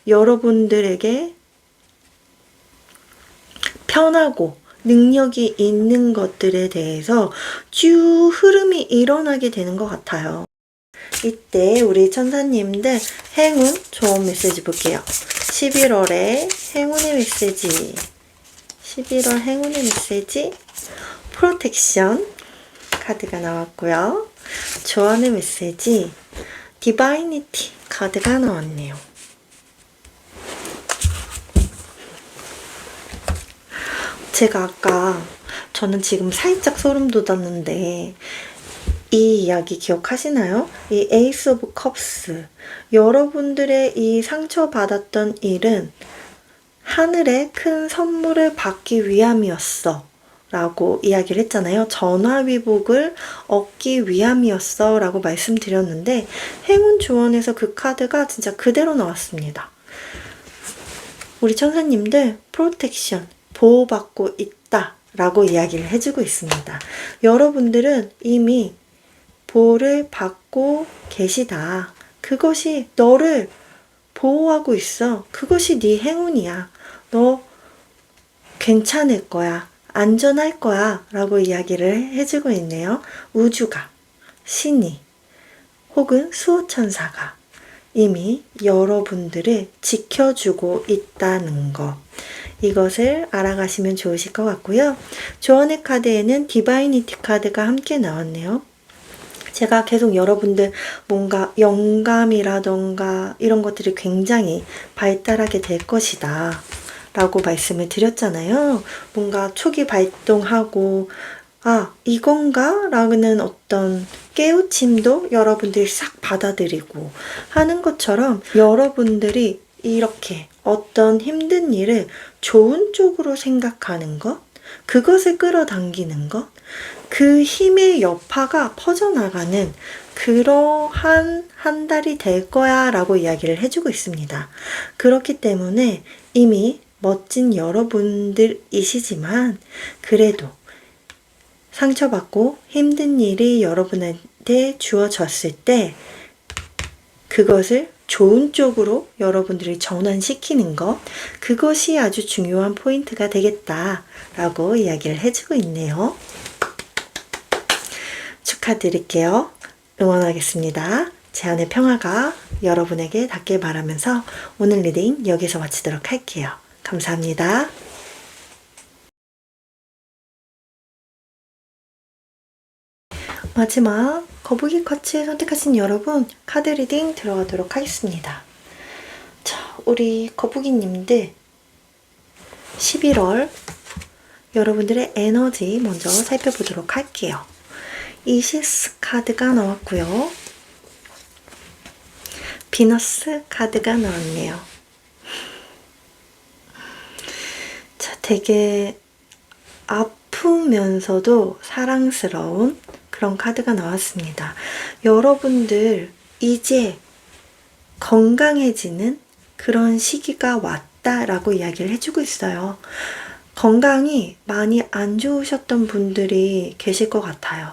여러분들에게 편하고 능력이 있는 것들에 대해서 쭉 흐름이 일어나게 되는 것 같아요. 이때 우리 천사님들 행운 좋은 메시지 볼게요. 11월에 행운의 메시지, 11월 행운의 메시지, 프로텍션 카드가 나왔고요. 조언의 메시지, 디바이니티 카드가 나왔네요. 제가 아까, 저는 지금 살짝 소름 돋았는데 이 이야기 기억하시나요? 이 에이스 오브 컵스, 여러분들의 이 상처받았던 일은 하늘에 큰 선물을 받기 위함이었어 라고 이야기를 했잖아요. 전화위복을 얻기 위함이었어 라고 말씀드렸는데 행운 조언에서 그 카드가 진짜 그대로 나왔습니다. 우리 천사님들 프로텍션, 보호받고 있다 라고 이야기를 해주고 있습니다. 여러분들은 이미 보호를 받고 계시다. 그것이 너를 보호하고 있어. 그것이 네 행운이야. 너 괜찮을 거야. 안전할 거야. 라고 이야기를 해주고 있네요. 우주가, 신이, 혹은 수호천사가 이미 여러분들을 지켜주고 있다는 것. 이것을 알아가시면 좋으실 것 같고요. 조언의 카드에는 디바이니티 카드가 함께 나왔네요. 제가 계속 여러분들 뭔가 영감이라던가 이런 것들이 굉장히 발달하게 될 것이다 라고 말씀을 드렸잖아요. 뭔가 초기 발동하고 이건가? 라는 어떤 깨우침도 여러분들이 싹 받아들이고 하는 것처럼 여러분들이 이렇게 어떤 힘든 일을 좋은 쪽으로 생각하는 것, 그것을 끌어당기는 것, 그 힘의 여파가 퍼져나가는 그러한 한 달이 될 거야 라고 이야기를 해주고 있습니다. 그렇기 때문에 이미 멋진 여러분들이시지만 그래도 상처받고 힘든 일이 여러분한테 주어졌을 때 그것을 좋은 쪽으로 여러분들이 전환시키는 것, 그것이 아주 중요한 포인트가 되겠다라고 이야기를 해주고 있네요. 축하드릴게요. 응원하겠습니다. 제 안의 평화가 여러분에게 닿길 바라면서 오늘 리딩 여기서 마치도록 할게요. 감사합니다. 마지막 거북이 쿼츠 선택하신 여러분 카드 리딩 들어가도록 하겠습니다. 자, 우리 거북이님들 11월 여러분들의 에너지 먼저 살펴보도록 할게요. 이시스 카드가 나왔고요. 비너스 카드가 나왔네요. 자, 되게 아프면서도 사랑스러운 그런 카드가 나왔습니다. 여러분들 이제 건강해지는 그런 시기가 왔다라고 이야기를 해주고 있어요. 건강이 많이 안 좋으셨던 분들이 계실 것 같아요.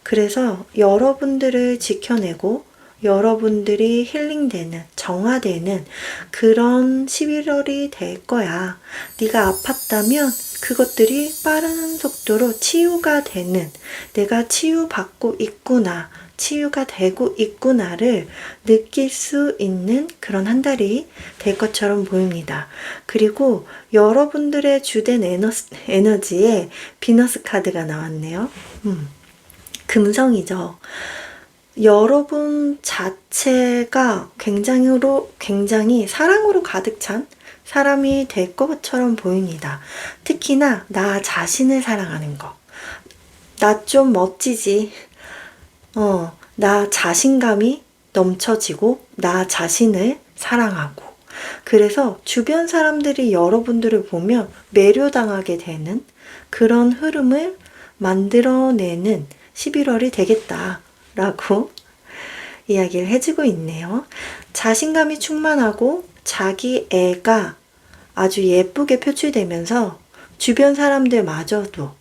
그래서 여러분들을 지켜내고 여러분들이 힐링되는, 정화되는 그런 11월이 될 거야. 네가 아팠다면 그것들이 빠른 속도로 치유가 되는, 내가 치유받고 있구나, 치유가 되고 있구나를 느낄 수 있는 그런 한 달이 될 것처럼 보입니다. 그리고 여러분들의 주된 에너지에 비너스 카드가 나왔네요. 금성이죠. 여러분 자체가 굉장히 사랑으로 가득 찬 사람이 될 것처럼 보입니다. 특히나 나 자신을 사랑하는 거. 나 좀 멋지지. 나 자신감이 넘쳐지고 나 자신을 사랑하고. 그래서 주변 사람들이 여러분들을 보면 매료당하게 되는 그런 흐름을 만들어내는 11월이 되겠다라고 이야기를 해주고 있네요. 자신감이 충만하고 자기 애가 아주 예쁘게 표출되면서 주변 사람들마저도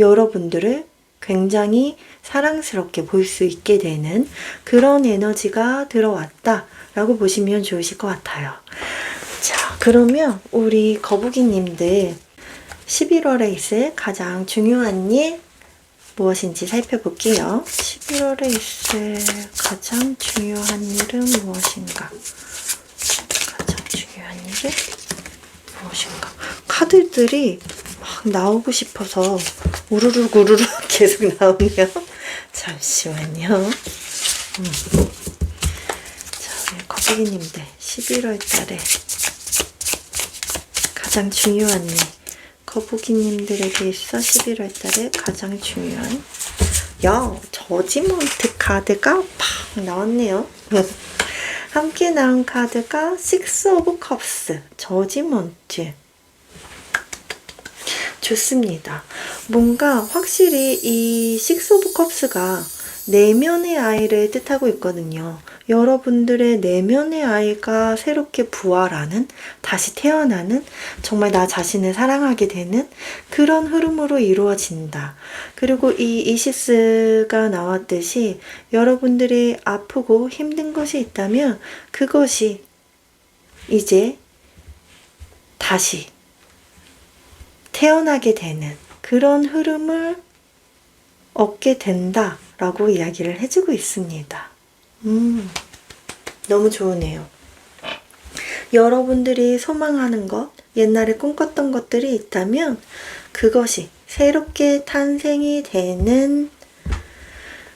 여러분들을 굉장히 사랑스럽게 볼 수 있게 되는 그런 에너지가 들어왔다라고 보시면 좋으실 것 같아요. 자, 그러면 우리 거북이님들 11월에 있을 가장 중요한 일 무엇인지 살펴볼게요. 11월에 있을 가장 중요한 일은 무엇인가? 가장 중요한 일은 무엇인가? 카드들이 막 나오고 싶어서 우르르 계속 나오네요. 잠시만요. 자, 우리 거북이님들 11월 달에 가장 중요한 일, 거북이님들에게 있어 11월 달에 가장 중요한 저지먼트 카드가 팍 나왔네요. 함께 나온 카드가 식스 오브 컵스, 저지먼트. 좋습니다. 뭔가 확실히 이 식스 오브 컵스가 내면의 아이를 뜻하고 있거든요. 여러분들의 내면의 아이가 새롭게 부활하는, 다시 태어나는, 정말 나 자신을 사랑하게 되는 그런 흐름으로 이루어진다. 그리고 이 이시스가 나왔듯이 여러분들이 아프고 힘든 것이 있다면 그것이 이제 다시 태어나게 되는 그런 흐름을 얻게 된다라고 이야기를 해주고 있습니다. 너무 좋으네요. 여러분들이 소망하는 것, 옛날에 꿈꿨던 것들이 있다면 그것이 새롭게 탄생이 되는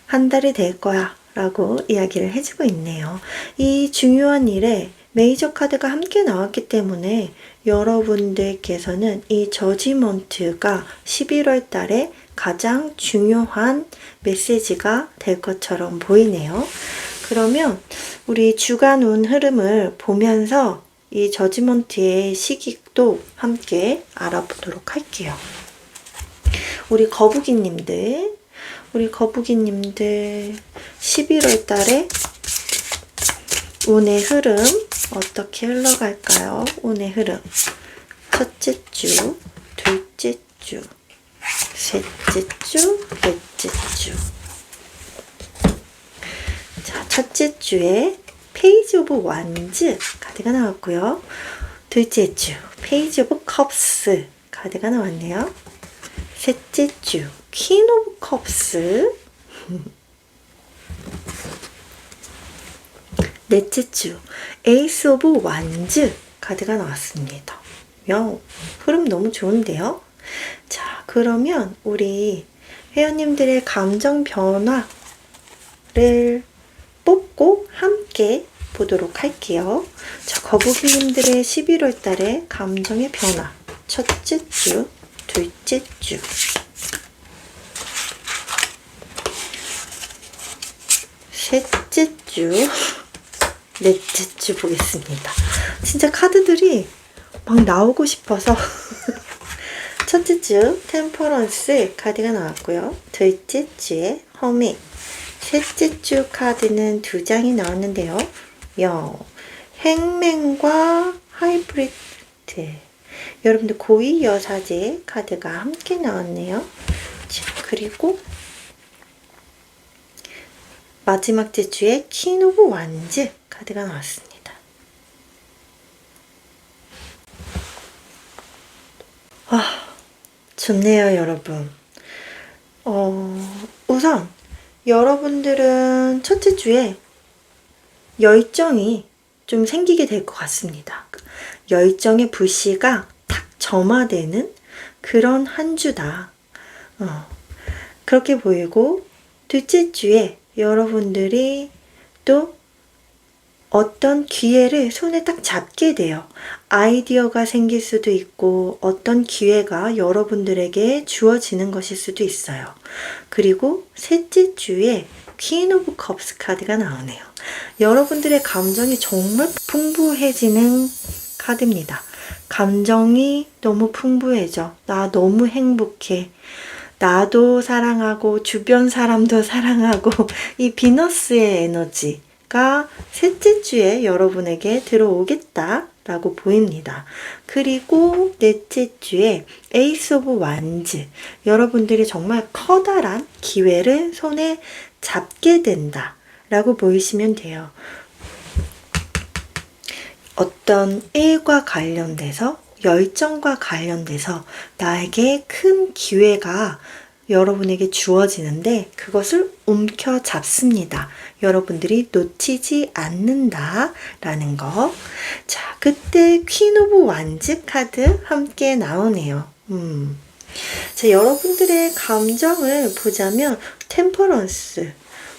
한 달이 될 거야 라고 이야기를 해주고 있네요. 이 중요한 일에 메이저 카드가 함께 나왔기 때문에 여러분들께서는 이 저지먼트가 11월 달에 가장 중요한 메시지가 될 것처럼 보이네요. 그러면 우리 주간 운 흐름을 보면서 이 저지먼트의 시기도 함께 알아보도록 할게요. 우리 거북이님들 11월 달에 운의 흐름 어떻게 흘러갈까요? 운의 흐름. 첫째 주, 둘째 주, 셋째 주, 넷째 주. 자, 첫째 주에 페이지 오브 완즈 카드가 나왔고요. 둘째 주, 페이지 오브 컵스 카드가 나왔네요. 셋째 주, 퀸 오브 컵스. 넷째 주, 에이스 오브 완즈 카드가 나왔습니다. 흐름 너무 좋은데요? 자, 그러면 우리 회원님들의 감정 변화를 뽑고 함께 보도록 할게요. 자, 거북이님들의 11월 달의 감정의 변화. 첫째 주, 둘째 주. 셋째 주, 넷째 주 보겠습니다. 진짜 카드들이 막 나오고 싶어서 첫째 주 템퍼런스 카드가 나왔고요. 둘째 주에 허밋, 셋째 주 카드는 2장이 나왔는데요. 행맨과 하이브리드. 여러분들 고위 여사제 카드가 함께 나왔네요. 자, 그리고 마지막 주에 퀸 오브 완즈 카드가 나왔습니다. 좋네요, 여러분. 우선 여러분들은 첫째 주에 열정이 좀 생기게 될 것 같습니다. 열정의 불씨가 탁 점화되는 그런 한 주다. 그렇게 보이고, 둘째 주에 여러분들이 또 어떤 기회를 손에 딱 잡게 돼요. 아이디어가 생길 수도 있고 어떤 기회가 여러분들에게 주어지는 것일 수도 있어요. 그리고 셋째 주에 퀸 오브 컵스 카드가 나오네요. 여러분들의 감정이 정말 풍부해지는 카드입니다. 감정이 너무 풍부해져. 나 너무 행복해. 나도 사랑하고 주변 사람도 사랑하고 이 비너스의 에너지가 셋째 주에 여러분에게 들어오겠다 라고 보입니다. 그리고 넷째 주에 에이스 오브 완즈, 여러분들이 정말 커다란 기회를 손에 잡게 된다 라고 보이시면 돼요. 어떤 일과 관련돼서, 열정과 관련돼서 나에게 큰 기회가 여러분에게 주어지는데 그것을 움켜잡습니다. 여러분들이 놓치지 않는다 라는 거. 자, 그때 퀸 오브 완즈 카드 함께 나오네요. 자, 여러분들의 감정을 보자면 템퍼런스,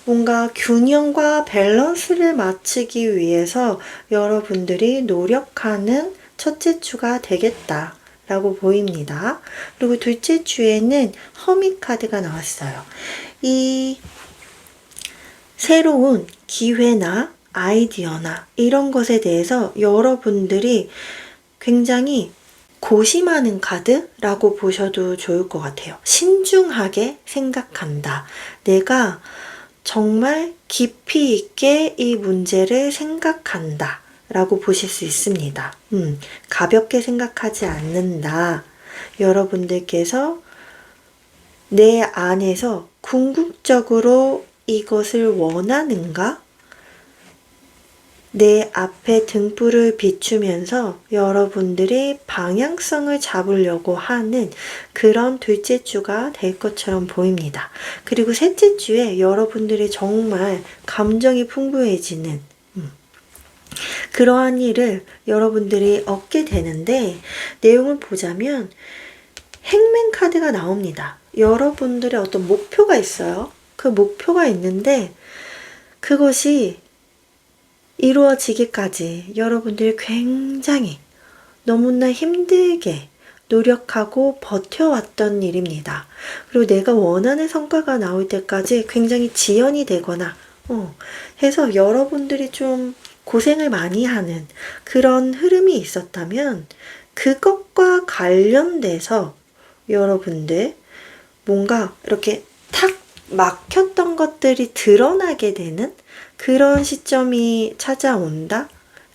뭔가 균형과 밸런스를 맞추기 위해서 여러분들이 노력하는 첫째 주가 되겠다 라고 보입니다. 그리고 둘째 주에는 허밋 카드가 나왔어요. 이 새로운 기회나 아이디어나 이런 것에 대해서 여러분들이 굉장히 고심하는 카드라고 보셔도 좋을 것 같아요. 신중하게 생각한다. 내가 정말 깊이 있게 이 문제를 생각한다. 라고 보실 수 있습니다. 가볍게 생각하지 않는다. 여러분들께서 내 안에서 궁극적으로 이것을 원하는가? 내 앞에 등불을 비추면서 여러분들이 방향성을 잡으려고 하는 그런 둘째 주가 될 것처럼 보입니다. 그리고 셋째 주에 여러분들이 정말 감정이 풍부해지는 그러한 일을 여러분들이 얻게 되는데, 내용을 보자면 행맨 카드가 나옵니다. 여러분들의 어떤 목표가 있어요. 그 목표가 있는데 그것이 이루어지기까지 여러분들이 굉장히 너무나 힘들게 노력하고 버텨왔던 일입니다. 그리고 내가 원하는 성과가 나올 때까지 굉장히 지연이 되거나 해서 여러분들이 좀 고생을 많이 하는 그런 흐름이 있었다면, 그것과 관련돼서 여러분들 뭔가 이렇게 탁 막혔던 것들이 드러나게 되는 그런 시점이 찾아온다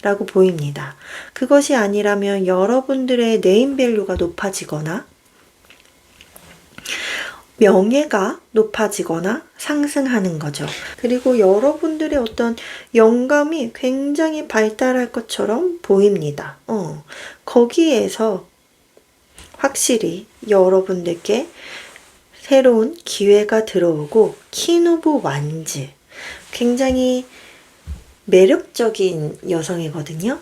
라고 보입니다. 그것이 아니라면 여러분들의 네임밸류가 높아지거나 명예가 높아지거나 상승하는 거죠. 그리고 여러분들의 어떤 영감이 굉장히 발달할 것처럼 보입니다. 거기에서 확실히 여러분들께 새로운 기회가 들어오고, 퀸 오브 완즈, 굉장히 매력적인 여성이거든요.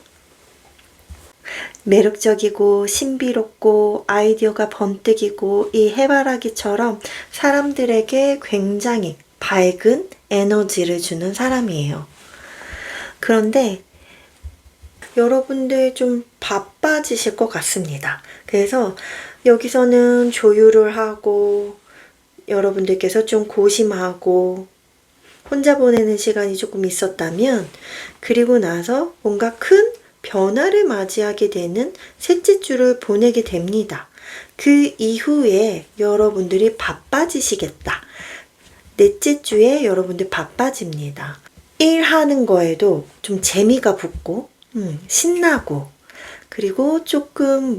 매력적이고 신비롭고 아이디어가 번뜩이고 이 해바라기처럼 사람들에게 굉장히 밝은 에너지를 주는 사람이에요. 그런데 여러분들 좀 바빠지실 것 같습니다. 그래서 여기서는 조율을 하고 여러분들께서 좀 고심하고 혼자 보내는 시간이 조금 있었다면, 그리고 나서 뭔가 큰 변화를 맞이하게 되는 셋째 주를 보내게 됩니다. 그 이후에 여러분들이 바빠지시겠다. 넷째 주에 여러분들 바빠집니다. 일하는 거에도 좀 재미가 붙고 신나고, 그리고 조금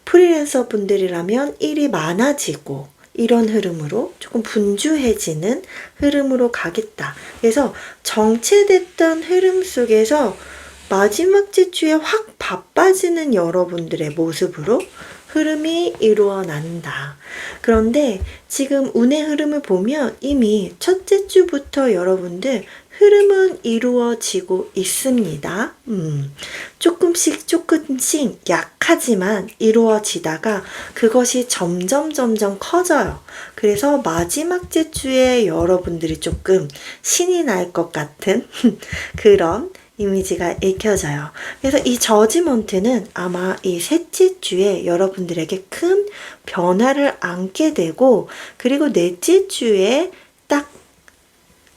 프리랜서 분들이라면 일이 많아지고, 이런 흐름으로 조금 분주해지는 흐름으로 가겠다. 그래서 정체됐던 흐름 속에서 마지막 주에 확 바빠지는 여러분들의 모습으로 흐름이 이루어난다. 그런데 지금 운의 흐름을 보면 이미 첫째 주부터 여러분들 흐름은 이루어지고 있습니다. 조금씩 약하지만 이루어지다가 그것이 점점 커져요. 그래서 마지막 주에 여러분들이 조금 신이 날 것 같은 그런 이미지가 읽혀져요. 그래서 이 저지먼트는 아마 이 셋째 주에 여러분들에게 큰 변화를 안게 되고, 그리고 넷째 주에 딱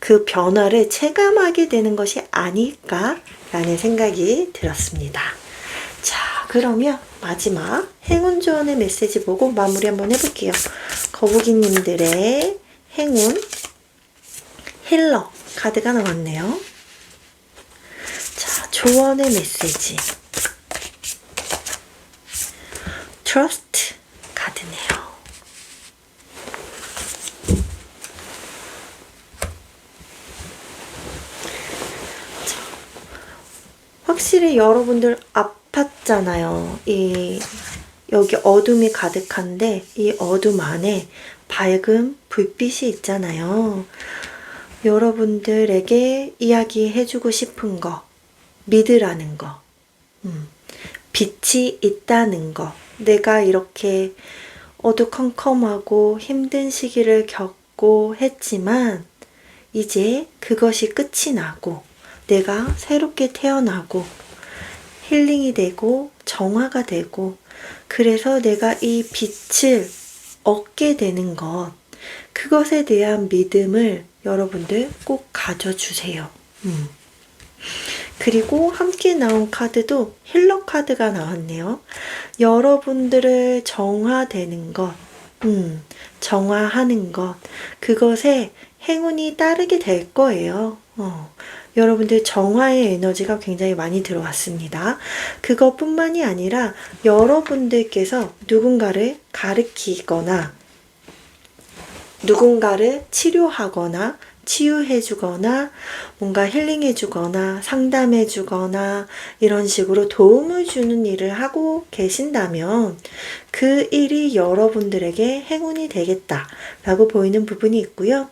그 변화를 체감하게 되는 것이 아닐까라는 생각이 들었습니다. 자, 그러면 마지막 행운 조언의 메시지 보고 마무리 한번 해볼게요. 거북이님들의 행운 힐러 카드가 나왔네요. 자, 조언의 메시지 트러스트 카드네요. 확실히 여러분들 아팠잖아요. 여기 어둠이 가득한데 이 어둠 안에 밝은 불빛이 있잖아요. 여러분들에게 이야기해주고 싶은 거, 믿으라는 거, 빛이 있다는 거, 내가 이렇게 어두컴컴하고 힘든 시기를 겪고 했지만 이제 그것이 끝이 나고 내가 새롭게 태어나고 힐링이 되고 정화가 되고, 그래서 내가 이 빛을 얻게 되는 것, 그것에 대한 믿음을 여러분들 꼭 가져주세요. 그리고 함께 나온 카드도 힐러 카드가 나왔네요. 여러분들을 정화되는 것, 정화하는 것, 그것에 행운이 따르게 될 거예요. 여러분들 정화의 에너지가 굉장히 많이 들어왔습니다. 그것뿐만이 아니라 여러분들께서 누군가를 가르치거나 누군가를 치료하거나 치유해주거나 뭔가 힐링해주거나 상담해주거나 이런 식으로 도움을 주는 일을 하고 계신다면 그 일이 여러분들에게 행운이 되겠다라고 보이는 부분이 있고요.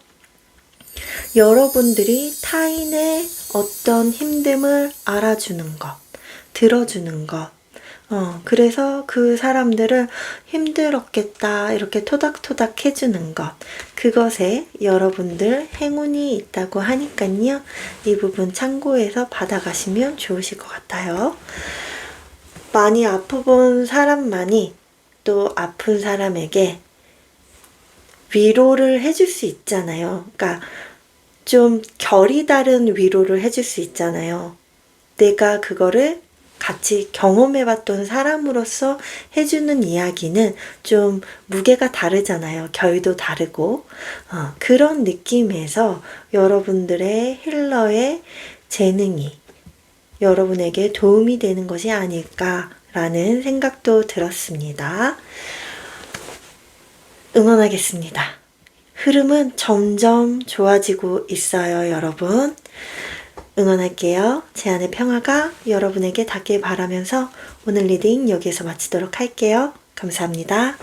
여러분들이 타인의 어떤 힘듦을 알아주는 것, 들어주는 것, 그래서 그 사람들을 힘들었겠다 이렇게 토닥토닥 해주는 것, 그것에 여러분들 행운이 있다고 하니까요. 이 부분 참고해서 받아가시면 좋으실 것 같아요. 많이 아프본 사람만이 또 아픈 사람에게 위로를 해줄 수 있잖아요. 그러니까 좀 결이 다른 위로를 해줄 수 있잖아요. 내가 그거를 같이 경험해봤던 사람으로서 해주는 이야기는 좀 무게가 다르잖아요. 결도 다르고. 그런 느낌에서 여러분들의 힐러의 재능이 여러분에게 도움이 되는 것이 아닐까라는 생각도 들었습니다. 응원하겠습니다. 흐름은 점점 좋아지고 있어요, 여러분. 응원할게요. 제 안의 평화가 여러분에게 닿길 바라면서 오늘 리딩 여기에서 마치도록 할게요. 감사합니다.